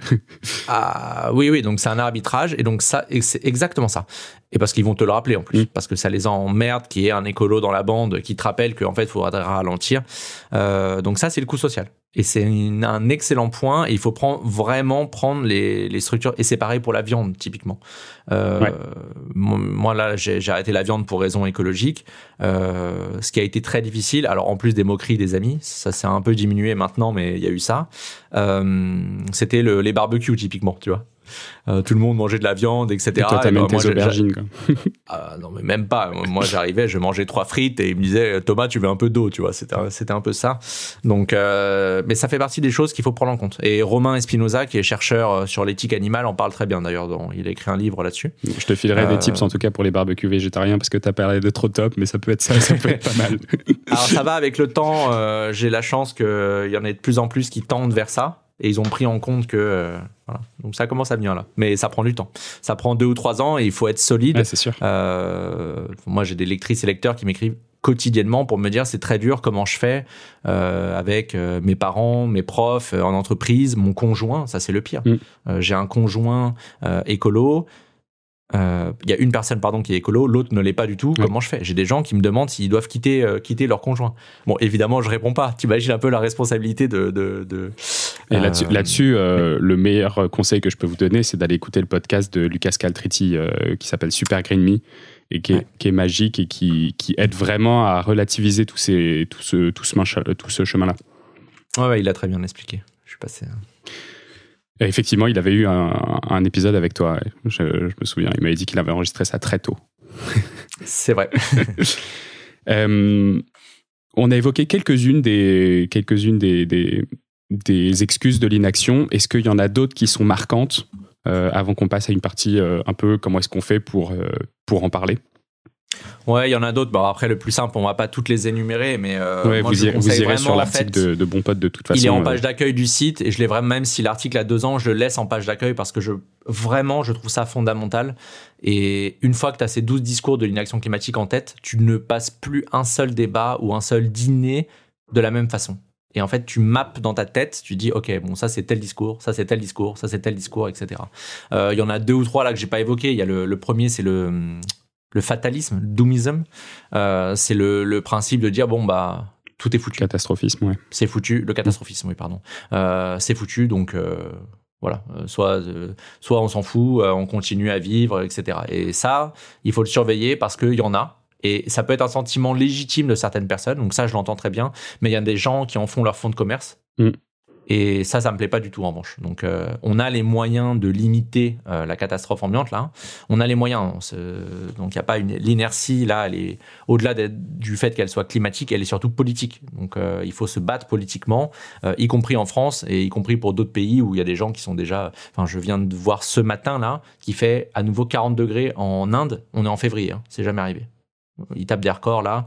Oui, donc c'est un arbitrage, et donc ça, c'est exactement ça. Et parce qu'ils vont te le rappeler en plus, parce que ça les emmerde qu'il y ait un écolo dans la bande qui te rappelle qu'en fait, il faudra ralentir. Donc ça, c'est le coût social. Et c'est un excellent point, et il faut vraiment prendre les structures, et c'est pareil pour la viande, typiquement. Moi, là, j'ai arrêté la viande pour raisons écologiques, ce qui a été très difficile. Alors, en plus des moqueries des amis, ça s'est un peu diminué maintenant, mais il y a eu ça. C'était les barbecues, typiquement, tu vois. Tout le monde mangeait de la viande, etc. Et toi, t'amènes tes aubergines, quoi. Non, mais même pas. Moi, j'arrivais, je mangeais 3 frites et il me disait, Thomas, tu veux un peu d'eau, tu vois. C'était un peu ça. Donc, mais ça fait partie des choses qu'il faut prendre en compte. Et Romain Espinosa, qui est chercheur sur l'éthique animale, en parle très bien d'ailleurs. Il a écrit un livre là-dessus. Je te filerai des tips en tout cas pour les barbecues végétariens, parce que t'as parlé de trop top, mais ça peut être ça peut être pas mal. Alors, ça va avec le temps. J'ai la chance qu'il y en ait de plus en plus qui tendent vers ça. Et ils ont pris en compte que... voilà. Donc ça commence à venir là. Mais ça prend du temps. Ça prend 2 ou 3 ans et il faut être solide. Ouais, c'est sûr. Moi, j'ai des lectrices et lecteurs qui m'écrivent quotidiennement pour me dire c'est très dur, comment je fais avec mes parents, mes profs, en entreprise, mon conjoint. Ça, c'est le pire. J'ai un conjoint écolo. Il y a une personne qui est écolo, l'autre ne l'est pas du tout. Comment je fais? J'ai des gens qui me demandent s'ils doivent quitter leur conjoint. Bon, évidemment, je réponds pas. T'imagines un peu la responsabilité de... Et là-dessus, le meilleur conseil que je peux vous donner, c'est d'aller écouter le podcast de Lucas Caltriti qui s'appelle Super Green Me, et qui est magique et qui aide vraiment à relativiser tout ce chemin-là. Ouais, il a très bien expliqué. Je suis passé... Et effectivement, il avait eu un épisode avec toi. Je me souviens, il m'avait dit qu'il avait enregistré ça très tôt. C'est vrai. On a évoqué quelques-unes des excuses de l'inaction. Est-ce qu'il y en a d'autres qui sont marquantes avant qu'on passe à une partie un peu comment est-ce qu'on fait pour en parler? Ouais, il y en a d'autres. Bon, après, le plus simple, on va pas toutes les énumérer, mais vous irez vraiment, sur l'article de Bon Pote de toute façon. Il est en page d'accueil du site, et je l'ai vraiment, même si l'article a 2 ans, je le laisse en page d'accueil parce que je trouve ça fondamental. Et une fois que tu as ces 12 discours de l'inaction climatique en tête, tu ne passes plus un seul débat ou un seul dîner de la même façon. Et en fait, tu mappes dans ta tête, tu dis, OK, bon, ça c'est tel discours, ça c'est tel discours, ça c'est tel discours, etc. Il y en a 2 ou 3 là que j'ai pas évoqué. Il y a le premier, c'est le fatalisme, le doomism. C'est le principe de dire, tout est foutu. Catastrophisme, ouais. C'est foutu. Le catastrophisme, oui, pardon. C'est foutu, donc voilà. Soit on s'en fout, on continue à vivre, etc. Et ça, il faut le surveiller parce qu'il y en a. Et ça peut être un sentiment légitime de certaines personnes, donc ça, je l'entends très bien. Mais il y a des gens qui en font leur fonds de commerce. Et ça me plaît pas du tout, en revanche. Donc, on a les moyens de limiter la catastrophe ambiante, là. On a les moyens. Donc, il n'y a pas l'inertie, là, elle est au-delà du fait qu'elle soit climatique, elle est surtout politique. Donc, il faut se battre politiquement, y compris en France et y compris pour d'autres pays où il y a des gens qui sont déjà... Enfin, je viens de voir ce matin, là, qui fait à nouveau 40 degrés en Inde. On est en février, hein. C'est jamais arrivé. Ils tapent des records là.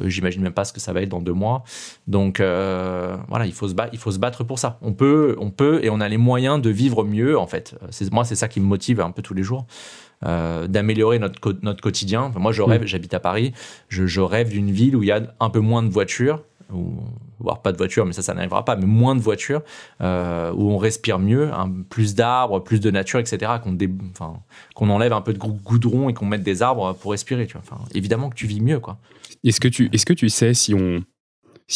J'imagine même pas ce que ça va être dans 2 mois. Donc voilà, il faut se battre pour ça. On peut et on a les moyens de vivre mieux en fait. Moi, c'est ça qui me motive un peu tous les jours, d'améliorer notre quotidien. Enfin, moi, je rêve. J'habite à Paris. Je rêve d'une ville où il y a un peu moins de voitures. Voire pas de voiture, mais ça n'arrivera pas, mais moins de voitures, où on respire mieux, plus d'arbres, plus de nature, etc., qu'on enlève un peu de goudron et qu'on mette des arbres pour respirer, tu vois. Enfin, évidemment que tu vis mieux, quoi. Est-ce que tu sais si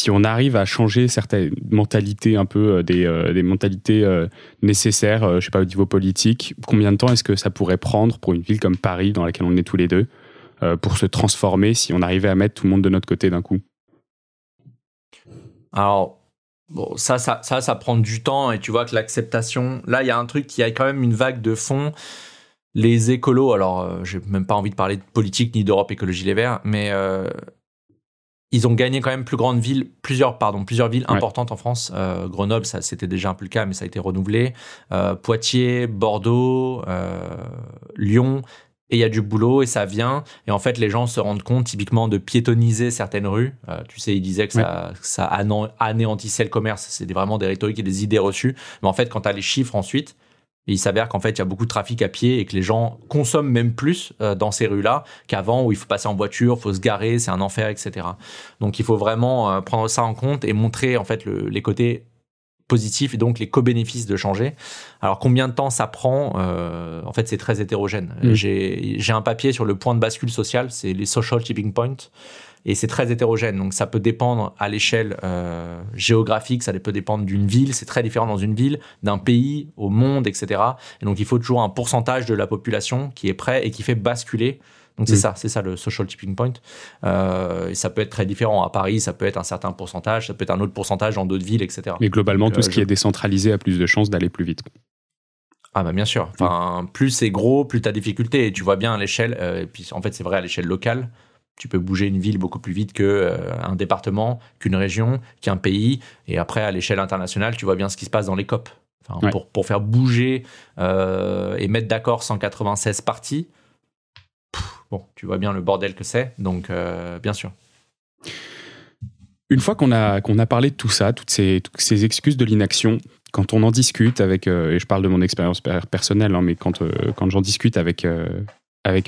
on arrive à changer certaines mentalités, un peu des mentalités nécessaires, je sais pas, au niveau politique, combien de temps est-ce que ça pourrait prendre pour une ville comme Paris, dans laquelle on est tous les deux, pour se transformer, si on arrivait à mettre tout le monde de notre côté d'un coup? Alors, bon, ça prend du temps, et tu vois que l'acceptation... Là, il y a un truc qui a quand même une vague de fond. Les écolos, alors, j'ai même pas envie de parler de politique ni d'Europe Écologie Les Verts, mais ils ont gagné quand même plusieurs villes importantes en France. Grenoble, ça c'était déjà un peu le cas, mais ça a été renouvelé. Poitiers, Bordeaux, Lyon... Et il y a du boulot et ça vient. Et en fait, les gens se rendent compte typiquement de piétoniser certaines rues. Tu sais, ils disaient que ça anéantissait le commerce. C'est vraiment des rhétoriques et des idées reçues. Mais en fait, quand tu as les chiffres ensuite, il s'avère qu'en fait, il y a beaucoup de trafic à pied et que les gens consomment même plus dans ces rues-là qu'avant, où il faut passer en voiture, il faut se garer, c'est un enfer, etc. Donc, il faut vraiment prendre ça en compte et montrer en fait les côtés positifs et donc les co-bénéfices de changer. Alors combien de temps ça prend? En fait, c'est très hétérogène. J'ai un papier sur le point de bascule social, c'est les social tipping points, et c'est très hétérogène. Donc ça peut dépendre à l'échelle géographique, ça peut dépendre d'une ville, c'est très différent dans une ville, d'un pays, au monde, etc. Et donc il faut toujours un pourcentage de la population qui est prêt et qui fait basculer. Donc c'est ça le social tipping point. Et ça peut être très différent. À Paris, ça peut être un certain pourcentage, ça peut être un autre pourcentage dans d'autres villes, etc. Mais globalement, tout ce qui est décentralisé a plus de chances d'aller plus vite. Ah bah bien sûr. Enfin, plus c'est gros, plus tu as des difficultés. Et tu vois bien à l'échelle, et puis en fait c'est vrai à l'échelle locale, tu peux bouger une ville beaucoup plus vite qu'un département, qu'une région, qu'un pays. Et après, à l'échelle internationale, tu vois bien ce qui se passe dans les COP. Enfin, pour faire bouger et mettre d'accord 196 parties, bon, tu vois bien le bordel que c'est, donc bien sûr. Une fois qu'on a parlé de tout ça, toutes ces excuses de l'inaction, quand on en discute avec, et je parle de mon expérience personnelle, hein, mais quand j'en discute avec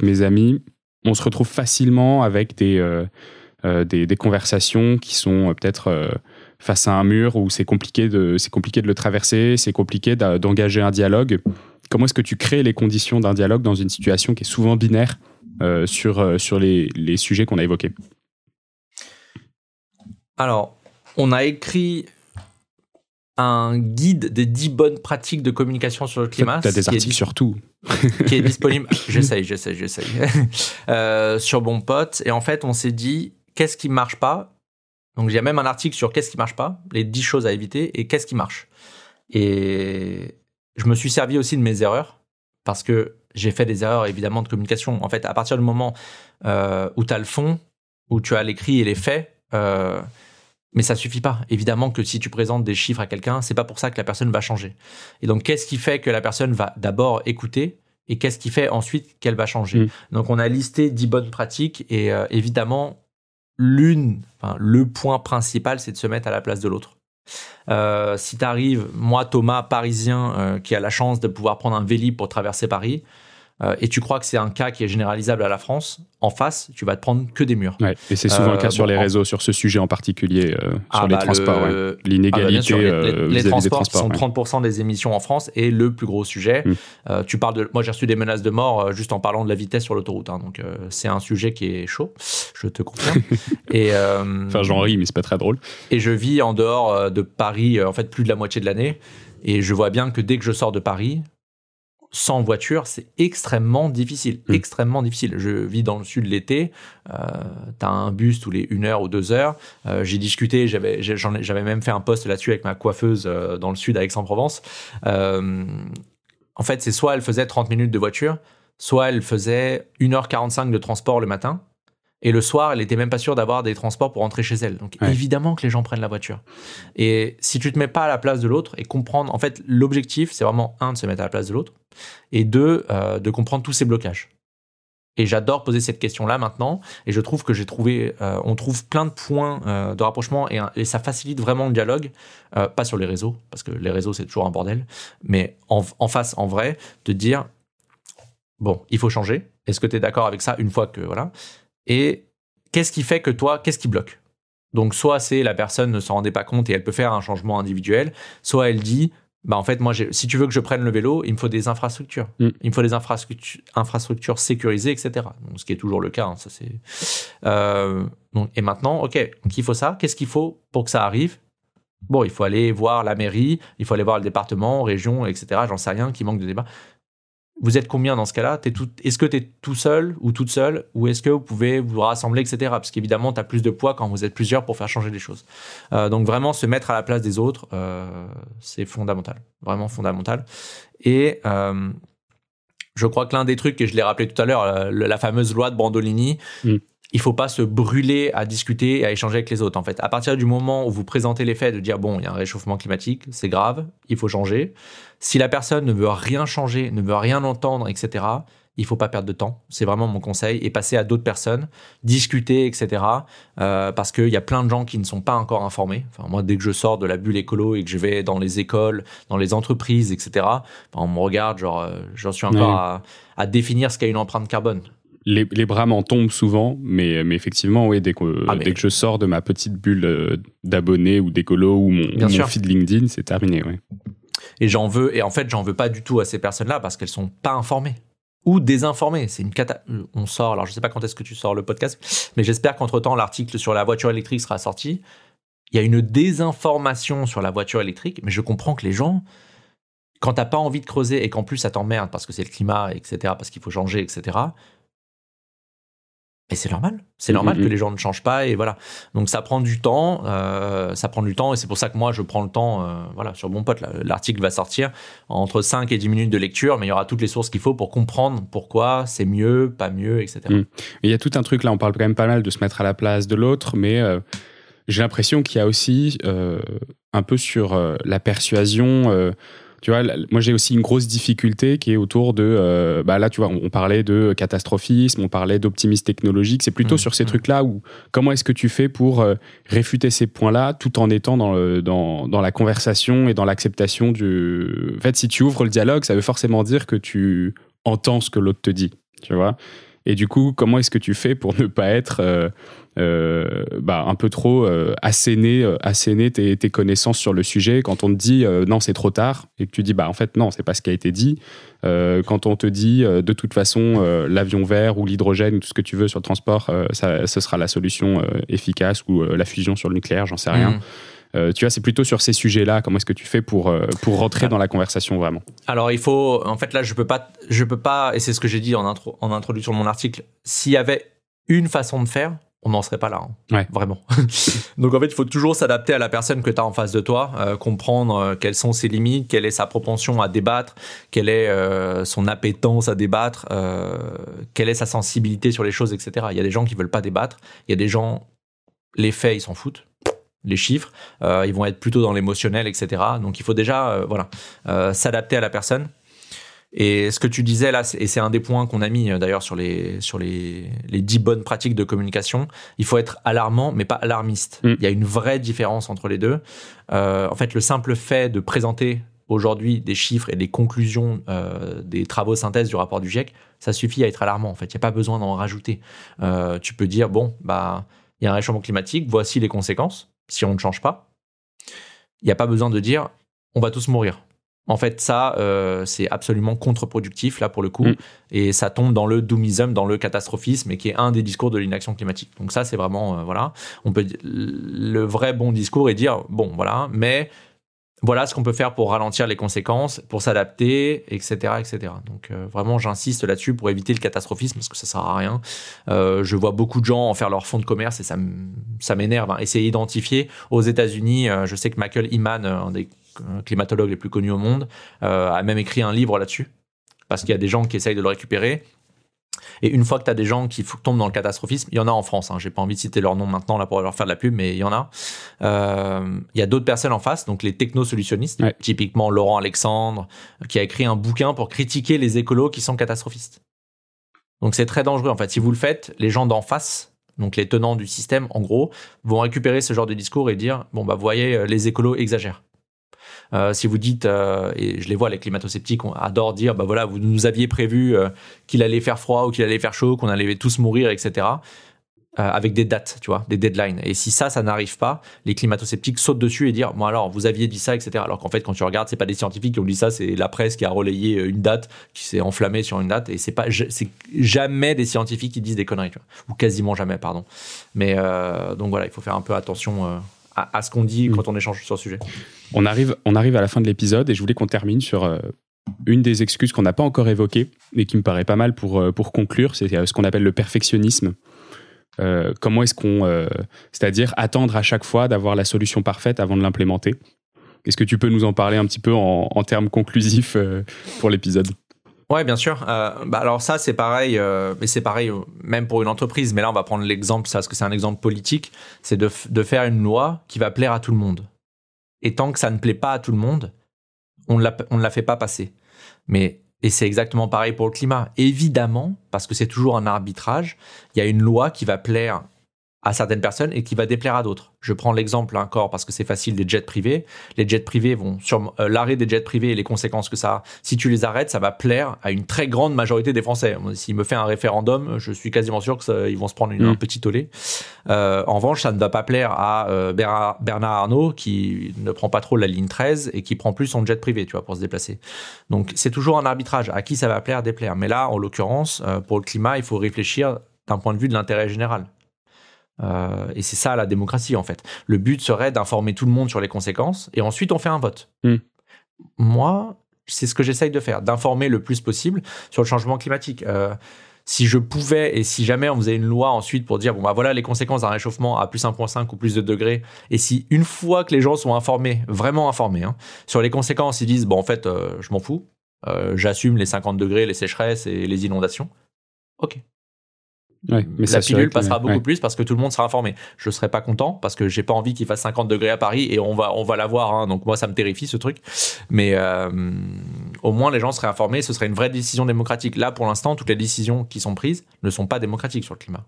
mes amis, on se retrouve facilement avec des conversations qui sont peut-être face à un mur où c'est compliqué de le traverser, c'est compliqué d'engager un dialogue. Comment est-ce que tu crées les conditions d'un dialogue dans une situation qui est souvent binaire sur les sujets qu'on a évoqués? Alors, on a écrit un guide des 10 bonnes pratiques de communication sur le climat. Tu as des articles sur tout. Qui est disponible. J'essaye. Sur Bon Pote. Et en fait, on s'est dit, qu'est-ce qui ne marche pas? Donc, il y a même un article sur qu'est-ce qui ne marche pas, les 10 choses à éviter et qu'est-ce qui marche. Et je me suis servi aussi de mes erreurs parce que j'ai fait des erreurs, évidemment, de communication. En fait, à partir du moment où tu as le fond, où tu as l'écrit et les faits, mais ça suffit pas. Évidemment que si tu présentes des chiffres à quelqu'un, c'est pas pour ça que la personne va changer. Et donc, qu'est-ce qui fait que la personne va d'abord écouter et qu'est-ce qui fait ensuite qu'elle va changer? Donc, on a listé 10 bonnes pratiques et évidemment, le point principal, c'est de se mettre à la place de l'autre. Si tu arrives, moi, Thomas, parisien, qui a la chance de pouvoir prendre un Vélib pour traverser Paris, et tu crois que c'est un cas qui est généralisable à la France, en face, tu vas te prendre que des murs. Ouais, et c'est souvent le cas sur les réseaux, sur ce sujet en particulier, sur les transports. L'inégalité les transports des sont 30% des émissions en France et le plus gros sujet. Tu parles de... Moi, j'ai reçu des menaces de mort juste en parlant de la vitesse sur l'autoroute. Hein, donc, c'est un sujet qui est chaud, je te confirme. Et, enfin, j'en ris, mais c'est pas très drôle. Et je vis en dehors de Paris, en fait, plus de la moitié de l'année. Et je vois bien que dès que je sors de Paris, sans voiture, c'est extrêmement difficile. Extrêmement difficile. Je vis dans le sud l'été. T'as un bus tous les 1 heure ou 2 heures. J'ai discuté, j'avais même fait un post là-dessus avec ma coiffeuse dans le sud à Aix-en-Provence. En fait, c'est soit elle faisait 30 minutes de voiture, soit elle faisait 1h45 de transport le matin. Et le soir, elle était même pas sûre d'avoir des transports pour rentrer chez elle. Donc, évidemment que les gens prennent la voiture. Et si tu te mets pas à la place de l'autre et comprendre... En fait, l'objectif, c'est vraiment, 1, de se mettre à la place de l'autre, et 2, de comprendre tous ces blocages. Et j'adore poser cette question-là maintenant. Et je trouve que on trouve plein de points de rapprochement et ça facilite vraiment le dialogue. Pas sur les réseaux, parce que les réseaux, c'est toujours un bordel. Mais en face, en vrai, de dire, bon, il faut changer. Est-ce que tu es d'accord avec ça une fois que, voilà. Et qu'est-ce qui fait que toi, qu'est-ce qui bloque? Donc, soit c'est la personne ne s'en rendait pas compte et elle peut faire un changement individuel. Soit elle dit, bah en fait, moi, si tu veux que je prenne le vélo, il me faut des infrastructures. Il me faut des infrastructures sécurisées, etc. Donc, ce qui est toujours le cas. Hein, ça, c'est, donc, et maintenant, OK, donc il faut ça. Qu'est-ce qu'il faut pour que ça arrive? Bon, il faut aller voir la mairie, il faut aller voir le département, région, etc. J'en sais rien, qui manque de débat. Vous êtes combien dans ce cas-là? Est-ce que tu es tout seul ou toute seule? Ou est-ce que vous pouvez vous rassembler, etc. Parce qu'évidemment, tu as plus de poids quand vous êtes plusieurs pour faire changer les choses. Donc vraiment, se mettre à la place des autres, c'est fondamental. Vraiment fondamental. Et je crois que l'un des trucs, et je l'ai rappelé tout à l'heure, la fameuse loi de Brandolini, il faut pas se brûler à discuter et à échanger avec les autres. En fait, à partir du moment où vous présentez les faits, de dire bon, il y a un réchauffement climatique, c'est grave, il faut changer. Si la personne ne veut rien changer, ne veut rien entendre, etc., il faut pas perdre de temps. C'est vraiment mon conseil. Et passer à d'autres personnes, discuter, etc. Parce qu'il y a plein de gens qui ne sont pas encore informés. Enfin, moi, dès que je sors de la bulle écolo et que je vais dans les écoles, dans les entreprises, etc., on me regarde, genre, j'en suis encore à définir ce qu'est une empreinte carbone. Les bras m'en tombent souvent, mais effectivement, oui, dès que je sors de ma petite bulle d'abonnés ou d'écolo ou mon feed LinkedIn, c'est terminé. Ouais. Et en fait, j'en veux pas du tout à ces personnes-là parce qu'elles sont pas informées ou désinformées. C'est une on sort, alors je sais pas quand est-ce que tu sors le podcast, mais j'espère qu'entre-temps, l'article sur la voiture électrique sera sorti. Il y a une désinformation sur la voiture électrique, mais je comprends que les gens, quand t'as pas envie de creuser et qu'en plus ça t'emmerde parce que c'est le climat, etc., parce qu'il faut changer, etc., et c'est normal. C'est normal que les gens ne changent pas et voilà. Donc ça prend du temps, et c'est pour ça que moi je prends le temps, voilà, sur mon pote. L'article va sortir entre 5 et 10 minutes de lecture, mais il y aura toutes les sources qu'il faut pour comprendre pourquoi c'est mieux, pas mieux, etc. Il y a tout un truc là, on parle quand même pas mal de se mettre à la place de l'autre, mais j'ai l'impression qu'il y a aussi un peu sur la persuasion. Tu vois, moi j'ai aussi une grosse difficulté qui est autour de, là tu vois, on parlait de catastrophisme, on parlait d'optimisme technologique, c'est plutôt sur ces trucs-là où comment est-ce que tu fais pour réfuter ces points-là tout en étant dans la conversation et dans l'acceptation du... En fait, si tu ouvres le dialogue, ça veut forcément dire que tu entends ce que l'autre te dit, tu vois. Et du coup, comment est-ce que tu fais pour ne pas être un peu trop asséner tes connaissances sur le sujet quand on te dit non, c'est trop tard et que tu dis en fait non, c'est pas ce qui a été dit. Quand on te dit de toute façon l'avion vert ou l'hydrogène ou tout ce que tu veux sur le transport, ce sera la solution efficace ou la fusion sur le nucléaire, j'en sais rien. Tu vois, c'est plutôt sur ces sujets-là. Comment est-ce que tu fais pour rentrer dans la conversation vraiment? Alors, il faut... En fait, là, je peux pas, et c'est ce que j'ai dit en introduction de mon article, s'il y avait une façon de faire, on n'en serait pas là. Vraiment. Donc, en fait, il faut toujours s'adapter à la personne que tu as en face de toi, comprendre quelles sont ses limites, quelle est sa propension à débattre, quelle est son appétence à débattre, quelle est sa sensibilité sur les choses, etc. Il y a des gens qui veulent pas débattre. Il y a des gens, les faits, ils s'en foutent. Les chiffres, ils vont être plutôt dans l'émotionnel, etc. Donc il faut déjà s'adapter à la personne. Et ce que tu disais là, et c'est un des points qu'on a mis d'ailleurs sur les 10 bonnes pratiques de communication, il faut être alarmant mais pas alarmiste. Il y a une vraie différence entre les deux. En fait, le simple fait de présenter aujourd'hui des chiffres et des conclusions des travaux synthèse du rapport du GIEC, ça suffit à être alarmant. En fait, il n'y a pas besoin d'en rajouter. Tu peux dire, il y a un réchauffement climatique, voici les conséquences. Si on ne change pas, il n'y a pas besoin de dire on va tous mourir. En fait, ça, c'est absolument contre-productif, là, pour le coup. Et ça tombe dans le doomism, dans le catastrophisme, et qui est un des discours de l'inaction climatique. Donc ça, c'est vraiment, le vrai bon discours est dire, mais voilà ce qu'on peut faire pour ralentir les conséquences, pour s'adapter, etc., etc. Donc vraiment, j'insiste là-dessus pour éviter le catastrophisme parce que ça sert à rien. Je vois beaucoup de gens en faire leur fonds de commerce et ça m'énerve. Essayer d'identifier aux États-Unis, je sais que Michael Eman, un des climatologues les plus connus au monde, a même écrit un livre là-dessus parce qu'il y a des gens qui essayent de le récupérer. Et une fois que tu as des gens qui tombent dans le catastrophisme, il y en a en France, j'ai pas envie de citer leur nom maintenant là pour leur faire de la pub, mais il y en a. Il y a d'autres personnes en face, donc les technosolutionnistes, typiquement Laurent Alexandre, qui a écrit un bouquin pour critiquer les écolos qui sont catastrophistes. Donc c'est très dangereux en fait. Si vous le faites, les gens d'en face, donc les tenants du système, en gros, vont récupérer ce genre de discours et dire bon bah vous voyez, les écolos exagèrent. Si vous dites, et je les vois, les climato-sceptiques adorent dire bah voilà, vous nous aviez prévu qu'il allait faire froid ou qu'il allait faire chaud, qu'on allait tous mourir, etc. Avec des dates, tu vois, des deadlines. Et si ça n'arrive pas, les climato-sceptiques sautent dessus et dire bon alors vous aviez dit ça, etc. Alors qu'en fait quand tu regardes, c'est pas des scientifiques qui ont dit ça, c'est la presse qui a relayé une date, qui s'est enflammée sur une date, et c'est jamais des scientifiques qui disent des conneries, tu vois, ou quasiment jamais, pardon. Mais donc voilà, il faut faire un peu attention à ce qu'on dit quand on échange sur le sujet. On arrive à la fin de l'épisode et je voulais qu'on termine sur une des excuses qu'on n'a pas encore évoquées mais qui me paraît pas mal pour conclure, c'est ce qu'on appelle le perfectionnisme. Comment est-ce c'est-à-dire attendre à chaque fois d'avoir la solution parfaite avant de l'implémenter. Est-ce que tu peux nous en parler un petit peu en termes conclusifs pour l'épisode ? Ouais, bien sûr. Alors ça, c'est pareil, mais c'est pareil même pour une entreprise. Mais là, on va prendre l'exemple, parce que c'est un exemple politique, c'est de faire une loi qui va plaire à tout le monde. Et tant que ça ne plaît pas à tout le monde, on ne la fait pas passer. Et c'est exactement pareil pour le climat. Évidemment, parce que c'est toujours un arbitrage, il y a une loi qui va plaire à certaines personnes et qui va déplaire à d'autres. Je prends l'exemple encore parce que c'est facile des jets privés. Les jets privés vont sur l'arrêt des jets privés et les conséquences que ça a. Si tu les arrêtes, ça va plaire à une très grande majorité des Français. S'il me fait un référendum, je suis quasiment sûr qu'ils vont se prendre un petit tollé. En revanche, ça ne va pas plaire à Bernard Arnault qui ne prend pas trop la ligne 13 et qui prend plus son jet privé, tu vois, pour se déplacer. Donc c'est toujours un arbitrage. À qui ça va plaire, déplaire. Mais là, en l'occurrence, pour le climat, il faut réfléchir d'un point de vue de l'intérêt général. Et c'est ça la démocratie en fait. Le but serait d'informer tout le monde sur les conséquences et ensuite on fait un vote. Moi, c'est ce que j'essaye de faire, d'informer le plus possible sur le changement climatique. Si je pouvais et si jamais on faisait une loi ensuite pour dire bon bah voilà les conséquences d'un réchauffement à plus 1,5 ou plus de degrés, et si une fois que les gens sont informés, vraiment informés sur les conséquences, ils disent bon en fait je m'en fous, j'assume les 50 degrés, les sécheresses et les inondations, ok. Ouais, mais la pilule passera beaucoup plus parce que tout le monde sera informé. Je serai pas content parce que j'ai pas envie qu'il fasse 50 degrés à Paris et on va l'avoir, donc moi ça me terrifie ce truc, mais au moins les gens seraient informés, ce serait une vraie décision démocratique. Là pour l'instant toutes les décisions qui sont prises ne sont pas démocratiques sur le climat.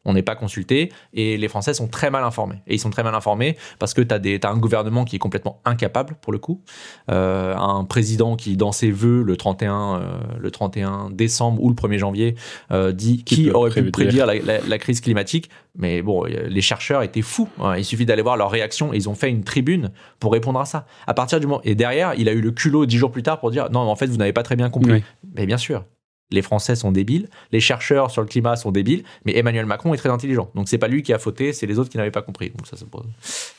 On n'est pas consulté et les Français sont très mal informés. Et ils sont très mal informés parce que t'as un gouvernement qui est complètement incapable pour le coup, un président qui dans ses vœux le 31 décembre ou le 1er janvier dit qui aurait pu prédire la crise climatique. Mais bon, les chercheurs étaient fous. Il suffit d'aller voir leur réaction et ils ont fait une tribune pour répondre à ça. À partir du moment et derrière, il a eu le culot 10 jours plus tard pour dire non, en fait, vous n'avez pas très bien compris. Oui. Mais bien sûr. Les Français sont débiles, les chercheurs sur le climat sont débiles, mais Emmanuel Macron est très intelligent. Donc c'est pas lui qui a fauté, c'est les autres qui n'avaient pas compris. Donc ça,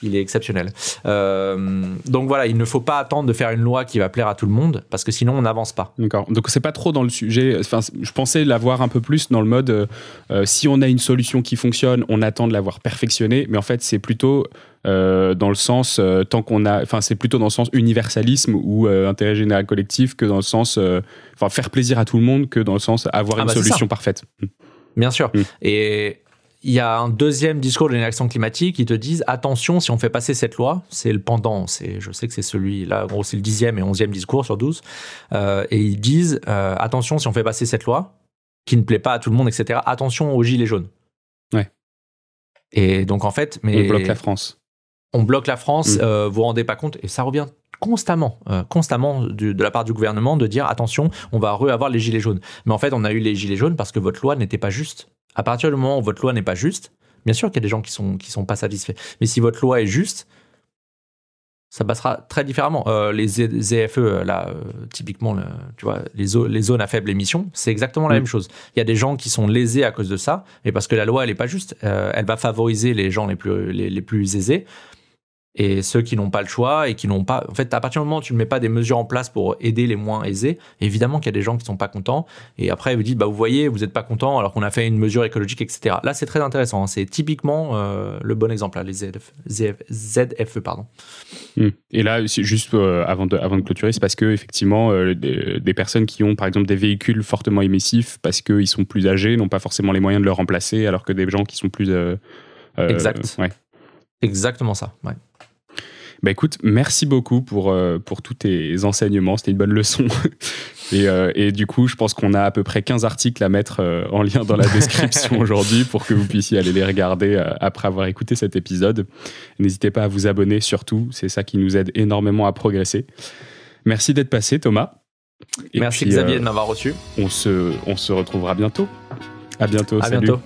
il est exceptionnel. Donc voilà, il ne faut pas attendre de faire une loi qui va plaire à tout le monde, parce que sinon on n'avance pas. D'accord. Donc c'est pas trop dans le sujet. Enfin, je pensais l'avoir un peu plus dans le mode si on a une solution qui fonctionne, on attend de l'avoir perfectionnée, mais en fait c'est plutôt dans le sens tant qu'on a, enfin c'est plutôt dans le sens universalisme ou intérêt général collectif que dans le sens faire plaisir à tout le monde que dans le sens avoir une solution parfaite. Bien sûr. Et il y a un deuxième discours de l'inaction climatique qui te disent attention, si on fait passer cette loi, c'est le pendant, je sais que c'est celui-là, gros, c'est le 10e et 11e discours sur 12, et ils disent attention, si on fait passer cette loi qui ne plaît pas à tout le monde, etc., attention aux gilets jaunes. Ouais. Et donc en fait, on bloque la France. On bloque la France, vous vous rendez pas compte, et ça revient constamment de la part du gouvernement de dire attention, on va avoir les gilets jaunes. Mais en fait, on a eu les gilets jaunes parce que votre loi n'était pas juste. À partir du moment où votre loi n'est pas juste, bien sûr qu'il y a des gens qui sont pas satisfaits. Mais si votre loi est juste, ça passera très différemment. Les ZFE, là, typiquement, tu vois, les zones à faible émission, c'est exactement la même chose. Il y a des gens qui sont lésés à cause de ça, et parce que la loi, elle est pas juste. Elle va favoriser les gens les plus aisés. Et ceux qui n'ont pas le choix et qui n'ont pas... En fait, à partir du moment où tu ne mets pas des mesures en place pour aider les moins aisés, évidemment qu'il y a des gens qui ne sont pas contents. Et après, vous dites, vous voyez, vous n'êtes pas content alors qu'on a fait une mesure écologique, etc. Là, c'est très intéressant. C'est typiquement le bon exemple, là, les ZFE, pardon. Et là, juste avant de clôturer, c'est parce que effectivement, des personnes qui ont, par exemple, des véhicules fortement émissifs, parce qu'ils sont plus âgés, n'ont pas forcément les moyens de le remplacer, alors que des gens qui sont plus... Exact. Ouais. Exactement ça, ouais. Écoute, merci beaucoup pour tous tes enseignements. C'était une bonne leçon. Et du coup, je pense qu'on a à peu près 15 articles à mettre en lien dans la description aujourd'hui pour que vous puissiez aller les regarder après avoir écouté cet épisode. N'hésitez pas à vous abonner surtout. C'est ça qui nous aide énormément à progresser. Merci d'être passé, Thomas. Merci Xavier de m'avoir reçu. On se retrouvera bientôt. À bientôt. À salut. bientôt.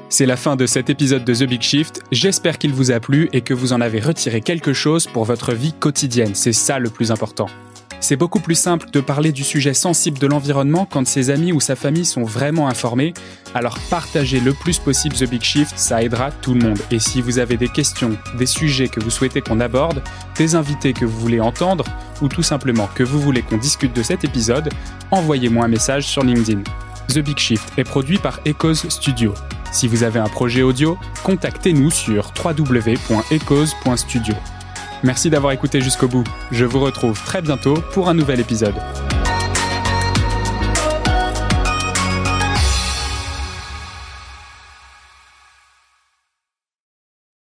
C'est la fin de cet épisode de The Big Shift. J'espère qu'il vous a plu et que vous en avez retiré quelque chose pour votre vie quotidienne. C'est ça le plus important. C'est beaucoup plus simple de parler du sujet sensible de l'environnement quand ses amis ou sa famille sont vraiment informés. Alors partagez le plus possible The Big Shift, ça aidera tout le monde. Et si vous avez des questions, des sujets que vous souhaitez qu'on aborde, des invités que vous voulez entendre, ou tout simplement que vous voulez qu'on discute de cet épisode, envoyez-moi un message sur LinkedIn. The Big Shift est produit par Echoes Studio. Si vous avez un projet audio, contactez-nous sur www.echoes.studio. Merci d'avoir écouté jusqu'au bout. Je vous retrouve très bientôt pour un nouvel épisode.